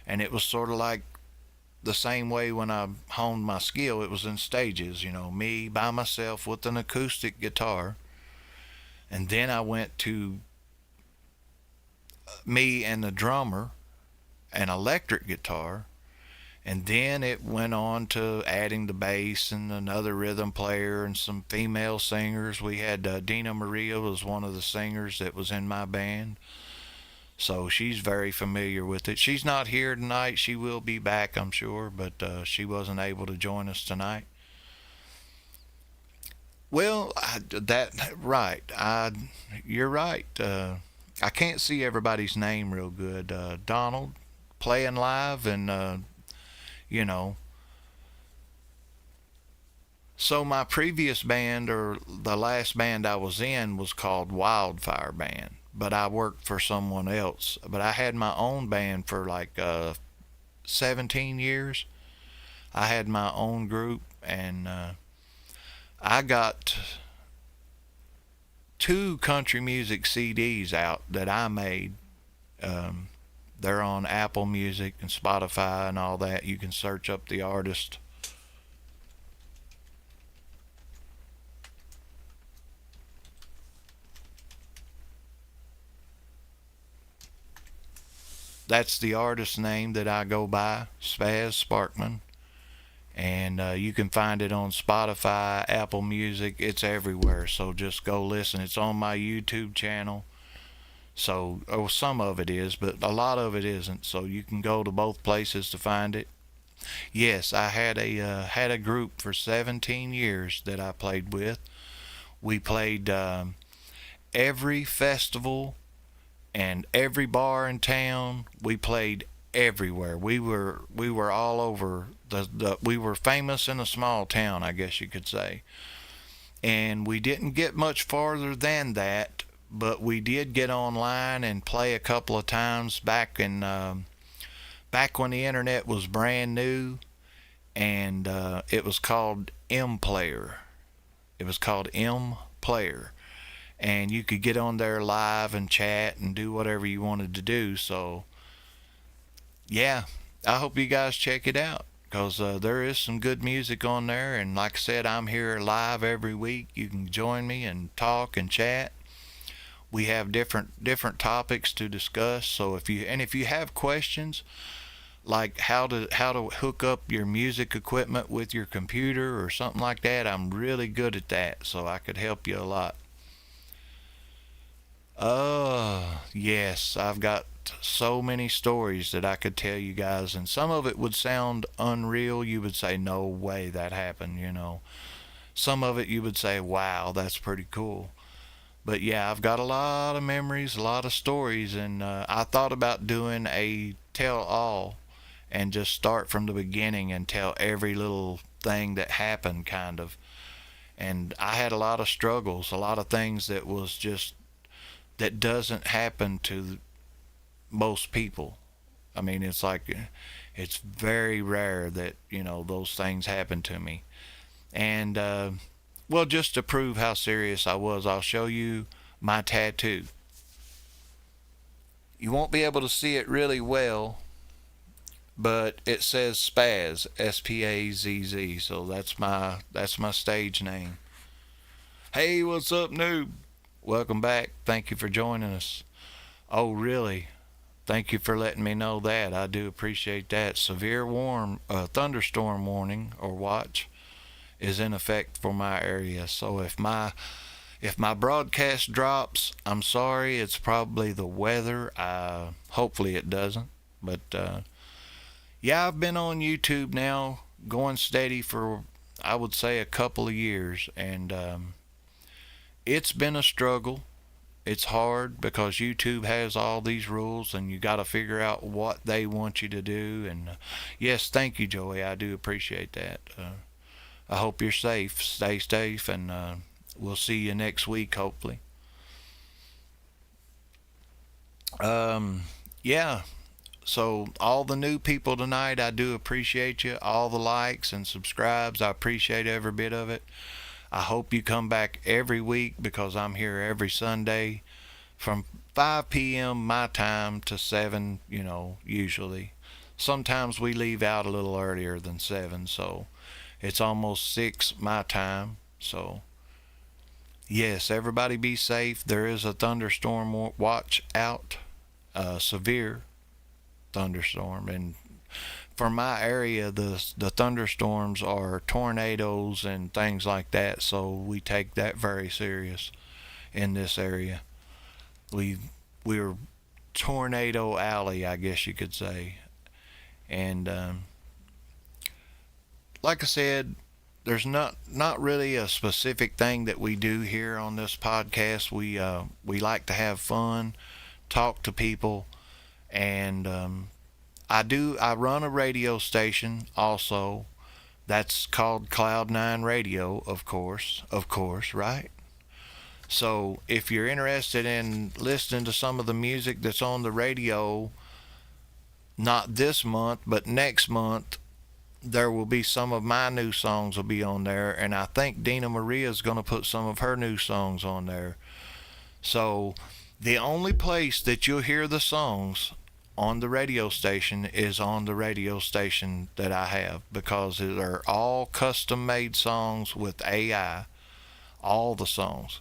And it was sort of like the same way when I honed my skill. It was in stages, me by myself with an acoustic guitar. And then I went to me and the drummer, an electric guitar. And then it went on to adding the bass and another rhythm player and some female singers. We had Dina Maria was one of the singers that was in my band. So she's very familiar with it. She's not here tonight. She will be back, I'm sure, but she wasn't able to join us tonight. Well, right. You're right. I can't see everybody's name real good. Donald, playing live, and you know. So my previous band, or the last band I was in, was called Wildfire Band, but I worked for someone else. But I had my own band for like 17 years. I had my own group, and I got 2 country music CDs out that I made. They're on Apple Music and Spotify and all that. You can search up the artist. That's the artist name that I go by, Spaz Sparkman. And you can find it on Spotify, Apple Music. It's everywhere. So just go listen. It's on my YouTube channel. So, or some of it is, but a lot of it isn't. So you can go to both places to find it. Yes, I had a group for 17 years that I played with. We played every festival and every bar in town. We played everywhere. We were all over we were famous in a small town, I guess you could say. And we didn't get much farther than that, but we did get online and play a couple of times back when the internet was brand new, and it was called M Player. It was called M Player, and you could get on there live and chat and do whatever you wanted to do. So yeah, I hope you guys check it out, because there is some good music on there. And like I said, I'm here live every week. You can join me and talk and chat. We have different topics to discuss. So if you have questions, like how to hook up your music equipment with your computer or something like that, I'm really good at that, so I could help you a lot. Yes, I've got so many stories that I could tell you guys, and some of it would sound unreal. You would say, no way that happened, you know. Some of it you would say, wow, that's pretty cool. But yeah, I've got a lot of memories, a lot of stories, and I thought about doing a tell all and just start from the beginning and tell every little thing that happened, kind of. And I had a lot of struggles, a lot of things that doesn't happen to most people. I mean, it's like, it's very rare that, you know, those things happen to me. And well, just to prove how serious I was, I'll show you my tattoo. You won't be able to see it really well, but it says Spazz, Spazz. So that's my stage name. Hey, what's up, noob? Welcome back. Thank you for joining us. Oh, really? Thank you for letting me know that. I do appreciate that. Severe thunderstorm warning or watch is in effect for my area. So if my broadcast drops, I'm sorry. It's probably the weather. Hopefully it doesn't. But yeah, I've been on YouTube now, going steady for, I would say, a couple of years, and it's been a struggle. It's hard because YouTube has all these rules, and you got to figure out what they want you to do. And yes, thank you, Joey. I do appreciate that. I hope you're safe. Stay safe, and we'll see you next week, hopefully. Yeah. So all the new people tonight, I do appreciate you. All the likes and subscribes, I appreciate every bit of it. I hope you come back every week, because I'm here every Sunday from 5 p.m. my time to 7, you know, usually. Sometimes we leave out a little earlier than 7, so it's almost 6 my time. So yes, everybody be safe. There is a thunderstorm watch out, severe thunderstorm, and for my area, the thunderstorms are tornadoes and things like that, so we take that very serious in this area. We're tornado alley, I guess you could say. And like I said, there's not really a specific thing that we do here on this podcast. We like to have fun, talk to people, and I run a radio station also. That's called Cloud9 Radio, of course, right? So if you're interested in listening to some of the music that's on the radio, not this month, but next month, there will be some of my new songs will be on there, and I think Dina Maria is going to put some of her new songs on there. So the only place that you'll hear the songs on the radio station is on the radio station that I have, because they're all custom made songs with AI. All the songs.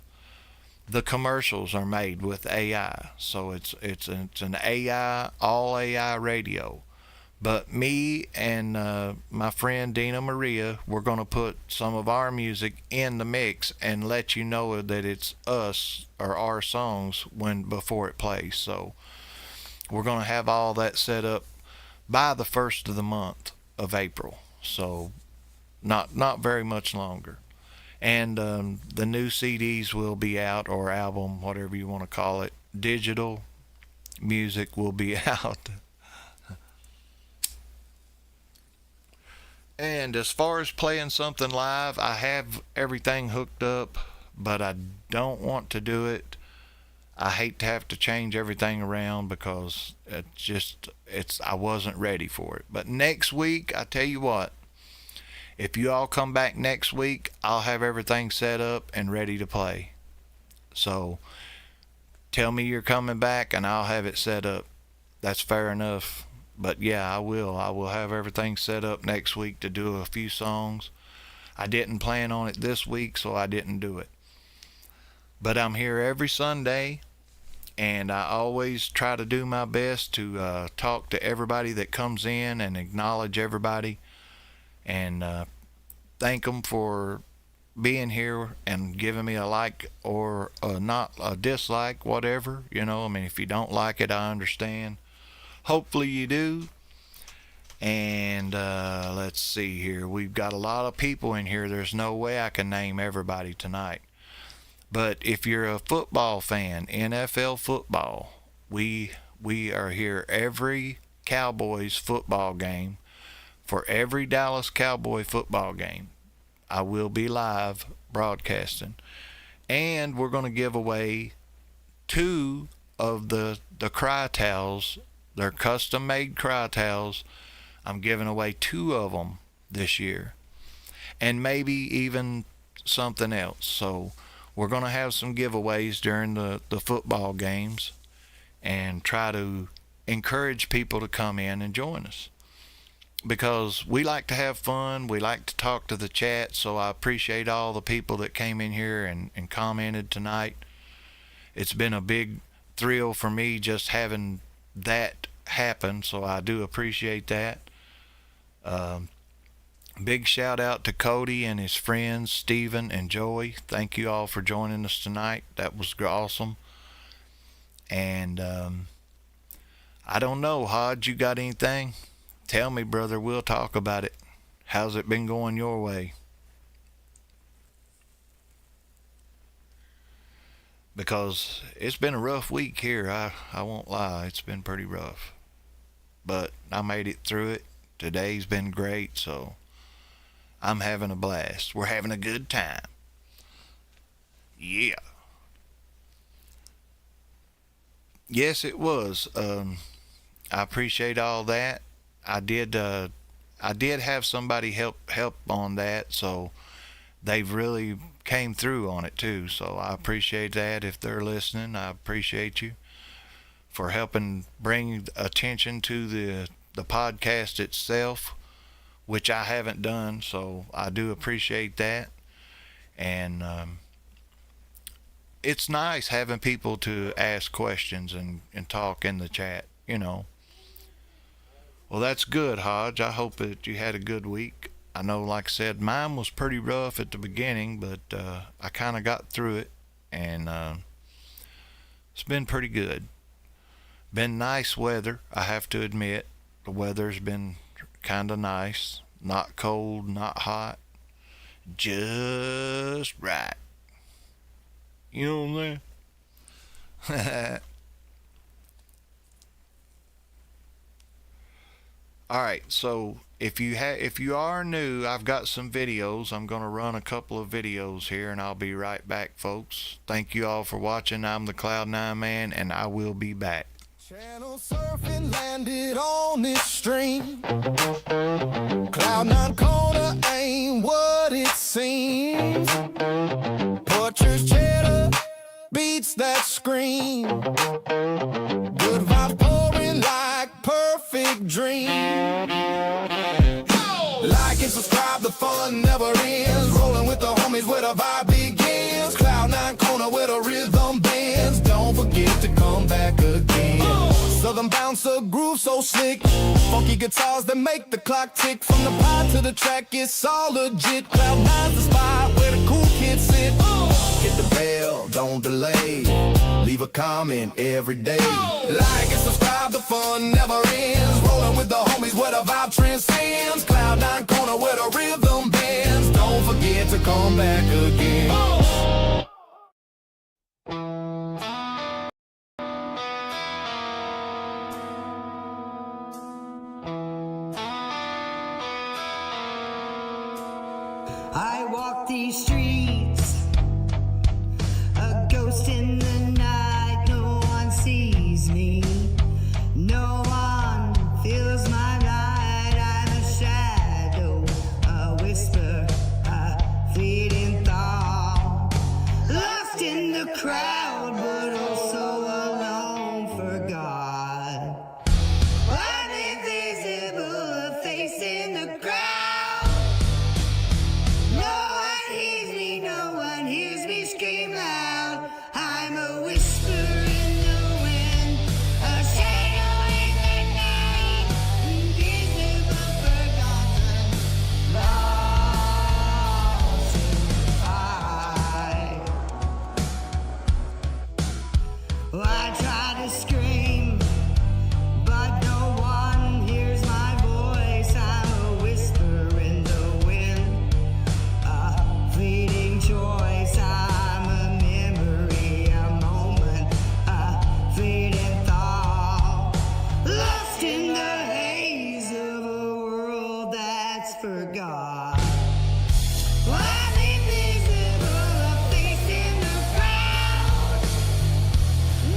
The commercials are made with AI, so it's an AI, all AI radio. But me and my friend Dina Maria, we're going to put some of our music in the mix and let you know that it's us or our songs before it plays. So we're going to have all that set up by the first of the month of April. So not very much longer. And the new CDs will be out, or album, whatever you want to call it. Digital music will be out. And as far as playing something live, I have everything hooked up, but I don't want to do it. I hate to have to change everything around because I wasn't ready for it. But next week, I tell you what, if you all come back next week, I'll have everything set up and ready to play. So tell me you're coming back and I'll have it set up. That's fair enough. But yeah, I will. I will have everything set up next week to do a few songs. I didn't plan on it this week, so I didn't do it. But I'm here every Sunday, and I always try to do my best to talk to everybody that comes in and acknowledge everybody and thank them for being here and giving me a like or not a dislike, whatever. You know, I mean, if you don't like it, I understand. Hopefully you do. And let's see here. We've got a lot of people in here. There's no way I can name everybody tonight. But if you're a football fan, NFL football, we are here every Cowboys football game. For every Dallas Cowboy football game, I will be live broadcasting. And we're going to give away 2 of the cry towels. They're custom made cry towels. I'm giving away 2 of them this year. And maybe even something else. So we're going to have some giveaways during the football games and try to encourage people to come in and join us. Because we like to have fun. We like to talk to the chat. So I appreciate all the people that came in here and commented tonight. It's been a big thrill for me just having that happen, so I do appreciate that. Big shout out to Cody and his friends Steven and Joey. Thank you all for joining us tonight. That was awesome. And I don't know, Hodge, you got anything? Tell me, brother, we'll talk about it. How's it been going your way? Because it's been a rough week here. I won't lie. It's been pretty rough. But I made it through it. Today's been great, so I'm having a blast. We're having a good time. Yeah. Yes, it was. I appreciate all that. I did have somebody help on that, so they've really came through on it too. So I appreciate that. If they're listening, I appreciate you for helping bring attention to the podcast itself, which I haven't done. So I do appreciate that. And it's nice having people to ask questions and talk in the chat, you know. Well, that's good, Hodge. I hope that you had a good week. I know, like I said, mine was pretty rough at the beginning, but I kind of got through it, and it's been pretty good. Been nice weather, I have to admit. The weather's been kind of nice. Not cold, not hot. Just right. You know what I'm saying? Alright, so if you are new, I've got some videos. I'm going to run a couple of videos here, and I'll be right back, folks. Thank you all for watching. I'm the Cloud9 Man, and I will be back. Channel surfing landed on this stream. Cloud9 corner ain't what it seems. Butcher's cheddar beats that scream. Good vibes pouring like perfect dream. Like and subscribe, the fun never ends. Rolling with the homies where the vibe begins. Cloud9 9 corner with a rhythm bands. Don't forget to come back again. Southern bouncer groove so slick. Funky guitars that make the clock tick. From the pod to the track, it's all legit. Cloud 9's the spot where the cool kids sit. Hit the bell, don't delay. Leave a comment every day. Like and subscribe, the fun never ends. Rolling with the homies where the vibe transcends. Cloud 9 corner where the rhythm bands. Don't forget to come back again. I walk these streets, a ghost in the night. No one sees me, no one feels my light. I'm a shadow, a whisper, a fleeting thought, lost in the crowd, but also alone for God. I'm invisible, a face in the crowd. No one hears me scream loud. I'm a whisper in the wind, a shadow in the night, invisible, forgotten, lost in the fight. Well, I try to scream, but no one hears my voice. I'm a whisper in the wind, a fleeting choice. I'm a memory, a moment, a fleeting thought, lost in the haze of a world that's forgot. I'm invisible, a face in the crowd.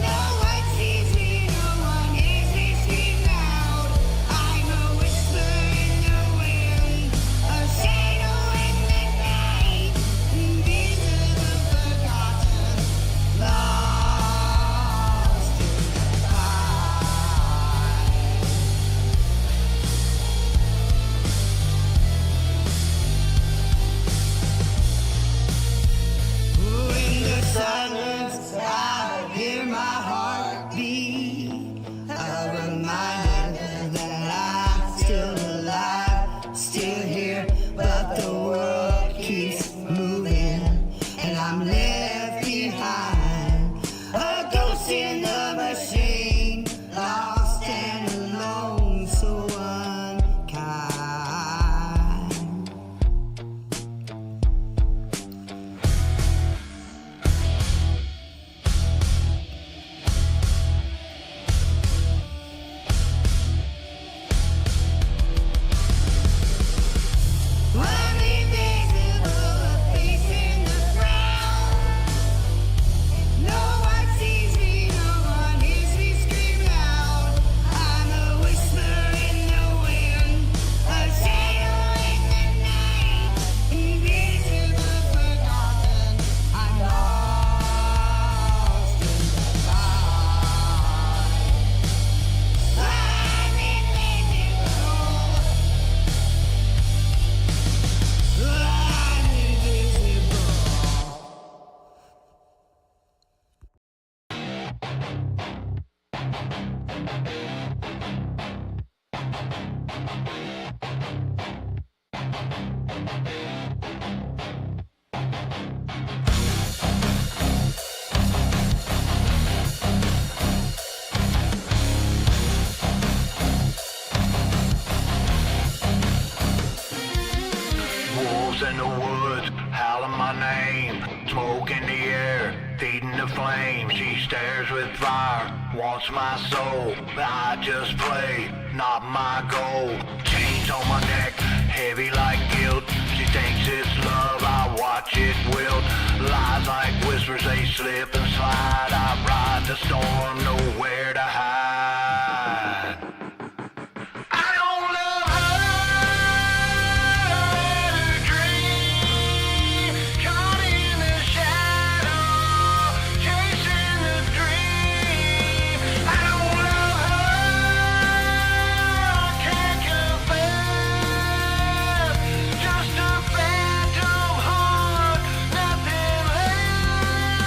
No one sees me, no one hears me scream loud. I'm a whisper in the wind, a shadow in the night, invisible, forgotten, lost in the fight. In the silence, I hear my heart beat, a reminder that I'm still alive, still here, but the world keeps moving, and I'm left behind, a ghost in the machine, lost and alone, so unkind. I'm invisible, a face in the crowd. No one sees me, no one hears me scream loud. I'm a whisper in the wind, a shadow in the night, invisible, forgotten. I'm lost in the fight. I'm invisible. I'm invisible. Wolves in the woods, howling my name. Smoke in the air, feeding the flame. She stares with fire, wants my soul. I just play, not my goal. Chains on my neck, heavy like guilt. She thinks it's love, I watch it wilt. Lies like whispers, they slip and slide. I ride the storm, nowhere to hide. I don't love her, let her dream. Caught in the shadow, chasing the dream. I don't love her, I can't confess. Just a phantom heart, nothing less.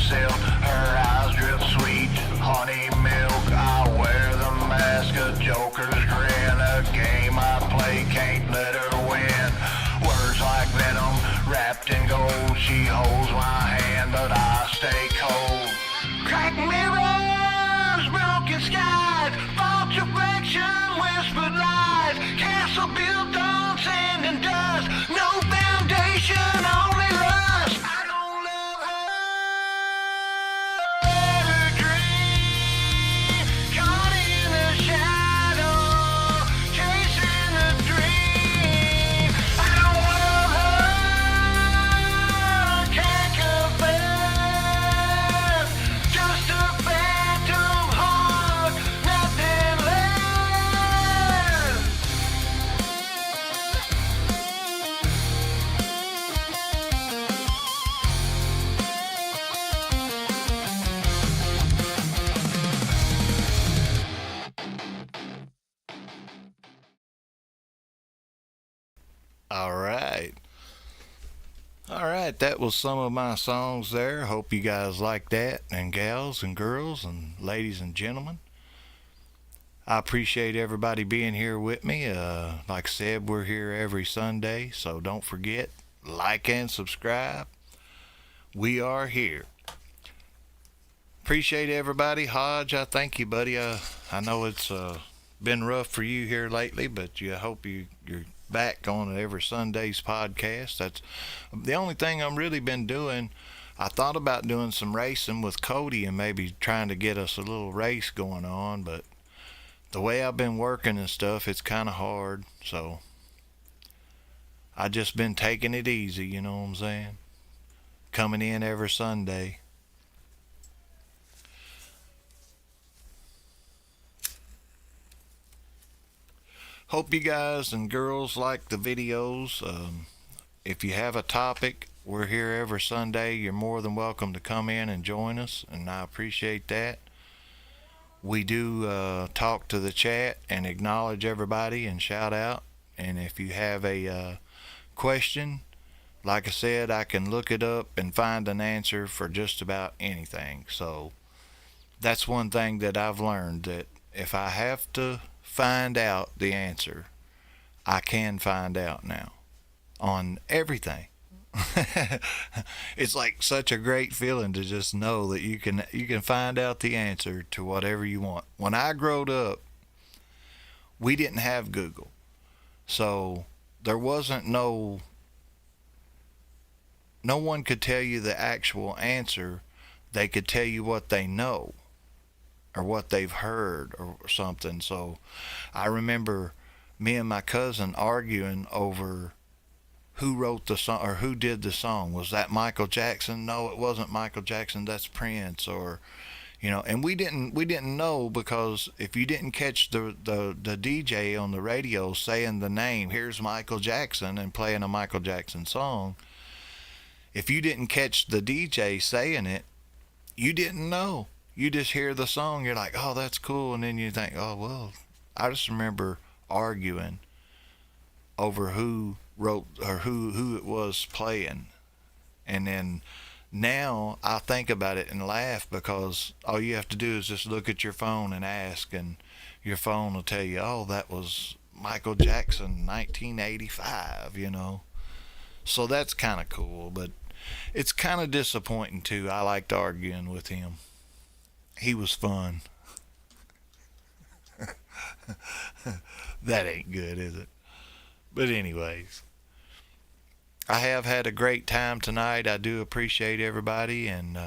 silk, her eyes drip sweet honey milk. I wear the mask, a joker's grin, a game I play, can't let her win. Words like venom, wrapped in gold, she holds my hand, but I stay cold. Cracked mirrors, broken skies, false reflection, whispered lies, castle built on sand and dust, no foundation, only rust. I don't love her, let her dream, caught in the shadow, chasing the dream. I don't love her, can't confess, just a phantom heart, nothing less. All right. All right, that was some of my songs there. Hope you guys like that, and gals and girls and ladies and gentlemen. I appreciate everybody being here with me. Like I said, we're here every Sunday, so don't forget, like and subscribe. We are here. Appreciate everybody. Hodge, I thank you, buddy. I know it's been rough for you here lately, but I hope you're back on every Sunday's podcast. That's the only thing I'm really been doing. I thought about doing some racing with Cody and maybe trying to get us a little race going on, but the way I've been working and stuff, it's kind of hard. So I just been taking it easy, you know what I'm saying? Coming in every Sunday. Hope you guys and girls like the videos. If you have a topic, we're here every Sunday. You're more than welcome to come in and join us, and I appreciate that. We do talk to the chat and acknowledge everybody and shout out. And if you have a question, like I said, I can look it up and find an answer for just about anything. So that's one thing that I've learned, that if I have to find out the answer, I can find out now on everything. It's like such a great feeling to just know that you can find out the answer to whatever you want. When I growed up, we didn't have Google, so there wasn't no one could tell you the actual answer. They could tell you what they know or what they've heard or something. So I remember me and my cousin arguing over who wrote the song or who did the song. Was that Michael Jackson? No, it wasn't Michael Jackson. That's Prince. Or, and we didn't know, because if you didn't catch the DJ on the radio saying the name, here's Michael Jackson, and playing a Michael Jackson song, if you didn't catch the DJ saying it, you didn't know. You just hear the song, you're like, oh, that's cool, and then you think, oh, well, I just remember arguing over who wrote or who it was playing. And then now I think about it and laugh, because all you have to do is just look at your phone and ask, and your phone will tell you, oh, that was Michael Jackson 1985, So that's kind of cool, but it's kind of disappointing too. I liked arguing with him. He was fun. That ain't good, is it? But anyways, I have had a great time tonight. I do appreciate everybody, and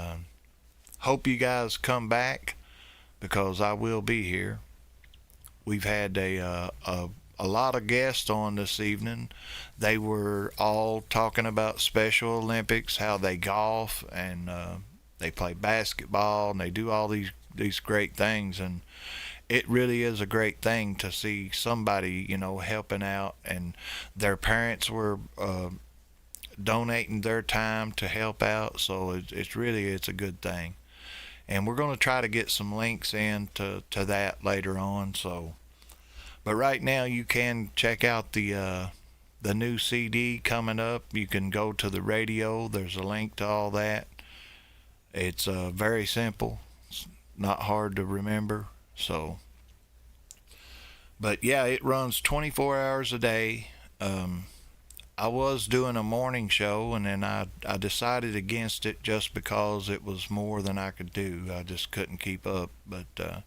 hope you guys come back, because I will be here. We've had a lot of guests on this evening. They were all talking about Special Olympics, how they golf, and they play basketball, and they do all these great things. And it really is a great thing to see somebody, helping out, and their parents were donating their time to help out. So it's a good thing. And we're going to try to get some links in to that later on. So, but right now you can check out the new CD coming up. You can go to the radio. There's a link to all that. It's very simple. It's not hard to remember. But yeah, it runs 24 hours a day. I was doing a morning show, and then I decided against it just because it was more than I could do. I just couldn't keep up. But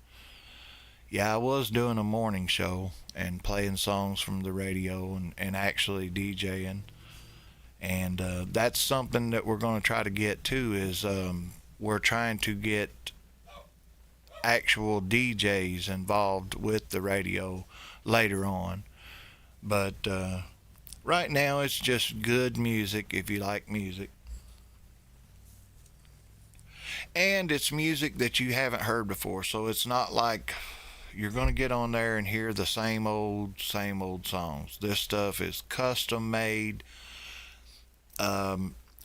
yeah, I was doing a morning show and playing songs from the radio and actually DJing. And that's something that we're going to try to get to is we're trying to get actual DJs involved with the radio later on. But right now it's just good music if you like music. And it's music that you haven't heard before, so it's not like you're going to get on there and hear the same old songs. This stuff is custom made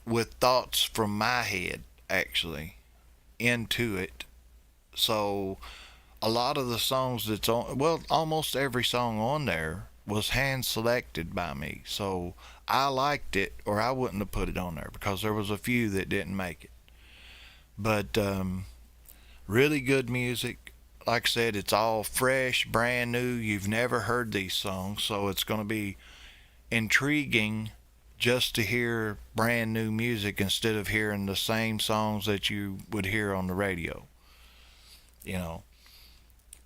with thoughts from my head, actually, into it. So a lot of the songs that's on, well, almost every song on there was hand selected by me. So I liked it, or I wouldn't have put it on there because there was a few that didn't make it. But really good music. Like I said, it's all fresh, brand new. You've never heard these songs, so it's going to be intriguing just to hear brand new music instead of hearing the same songs that you would hear on the radio. You know,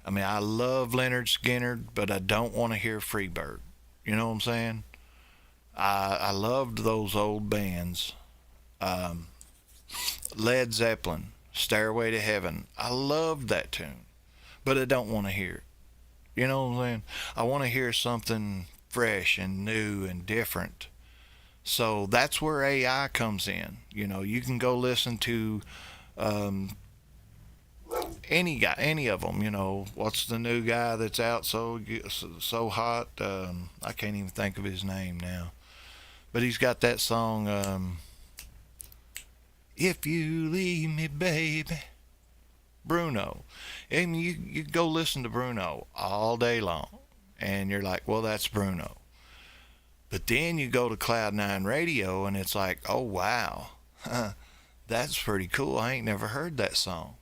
I mean, I love Leonard Skinner, but I don't want to hear Freebird. You know what I'm saying? I loved those old bands. Led Zeppelin, Stairway to Heaven. I loved that tune, but I don't want to hear it. You know what I'm saying? I want to hear something fresh and new and different. So that's where AI comes in. You know, you can go listen to any guy, any of them. You know, what's the new guy that's out so hot? I can't even think of his name now, but he's got that song. If you leave me, baby. Bruno. And you go listen to Bruno all day long, and you're like, well, that's Bruno. But then you go to Cloud9 Radio, and it's like, oh, wow. That's pretty cool. I ain't never heard that song.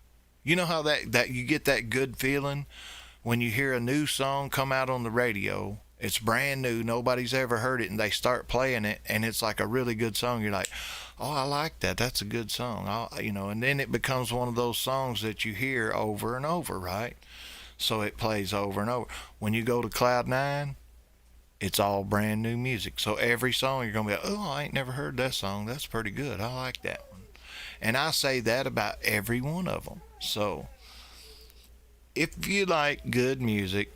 You know how that you get that good feeling when you hear a new song come out on the radio. It's brand new. Nobody's ever heard it, and they start playing it, and it's like a really good song. You're like, oh, I like that. That's a good song. You know, and then it becomes one of those songs that you hear over and over, right? So it plays over and over. When you go to Cloud9, it's all brand new music. So every song you're going to be like, oh, I ain't never heard that song. That's pretty good. I like that one. And I say that about every one of them. So if you like good music,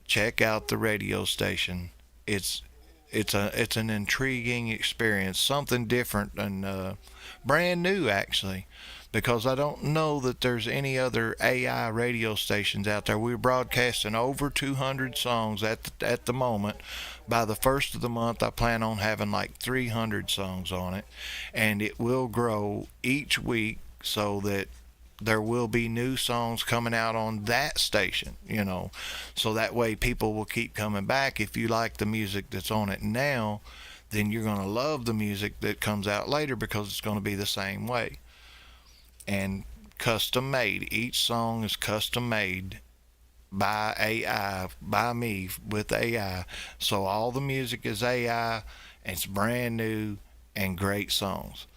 check out the radio station. It's an intriguing experience, something different and brand new actually, because I don't know that there's any other AI radio stations out there. We're broadcasting over 200 songs at the moment. By the first of the month, I plan on having like 300 songs on it, and it will grow each week so that there will be new songs coming out on that station, you know, so that way people will keep coming back. If you like the music that's on it now, then you're going to love the music that comes out later because it's going to be the same way. And custom made. Each song is custom made by AI, by me with AI. So all the music is AI, and it's brand new and great songs.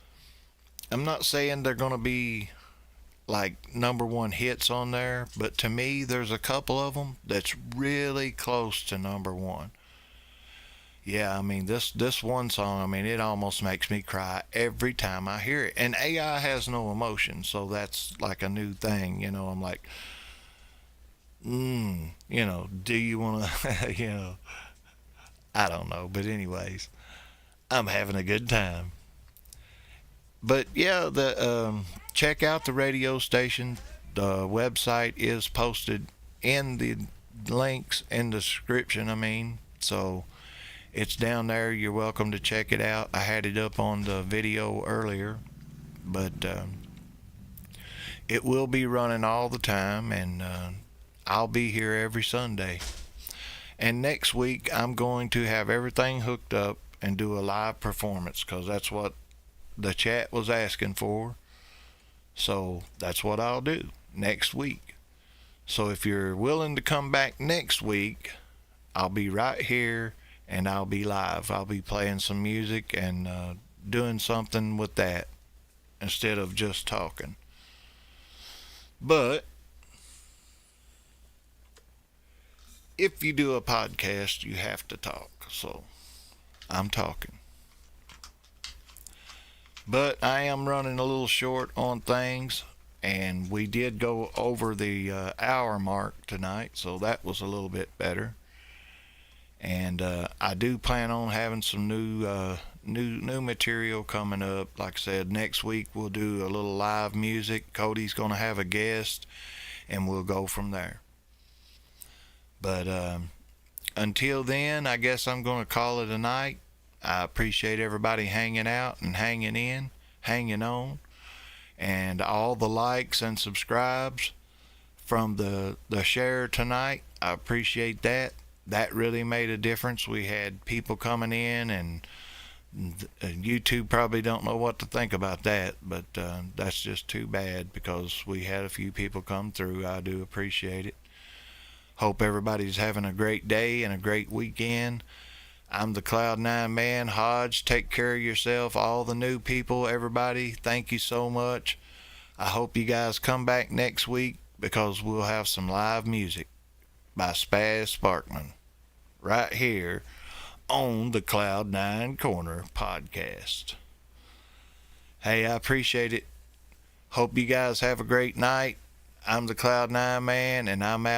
I'm not saying they're going to be like number one hits on there, but to me there's a couple of them that's really close to number one. Yeah, I mean this one song, I mean it almost makes me cry every time I hear it. And AI has no emotion, so that's like a new thing, you know. I'm like, you know, do you want to you know, I don't know, but anyways, I'm having a good time. But yeah, check out the radio station. The website is posted in the links in the description. I mean, so it's down there. You're welcome to check it out. I had it up on the video earlier, but it will be running all the time, and I'll be here every Sunday. And next week, I'm going to have everything hooked up and do a live performance because that's what the chat was asking for. So that's what I'll do next week. So if you're willing to come back next week, I'll be right here and I'll be live. I'll be playing some music and doing something with that instead of just talking. But if you do a podcast, you have to talk. So I'm talking. But I am running a little short on things, and we did go over the hour mark tonight, so that was a little bit better. And I do plan on having some new material coming up. Like I said, next week we'll do a little live music. Cody's going to have a guest, and we'll go from there. But until then, I guess I'm going to call it a night. I appreciate everybody hanging out and hanging on, and all the likes and subscribes from the share tonight. I appreciate that. That really made a difference. We had people coming in, and YouTube probably don't know what to think about that, but that's just too bad because we had a few people come through. I do appreciate it. Hope everybody's having a great day and a great weekend. I'm the Cloud9 Man. Hodge, take care of yourself. All the new people, everybody, thank you so much. I hope you guys come back next week because we'll have some live music by Spaz Sparkman right here on the Cloud9 Corner podcast. Hey, I appreciate it. Hope you guys have a great night. I'm the Cloud9 Man, and I'm out.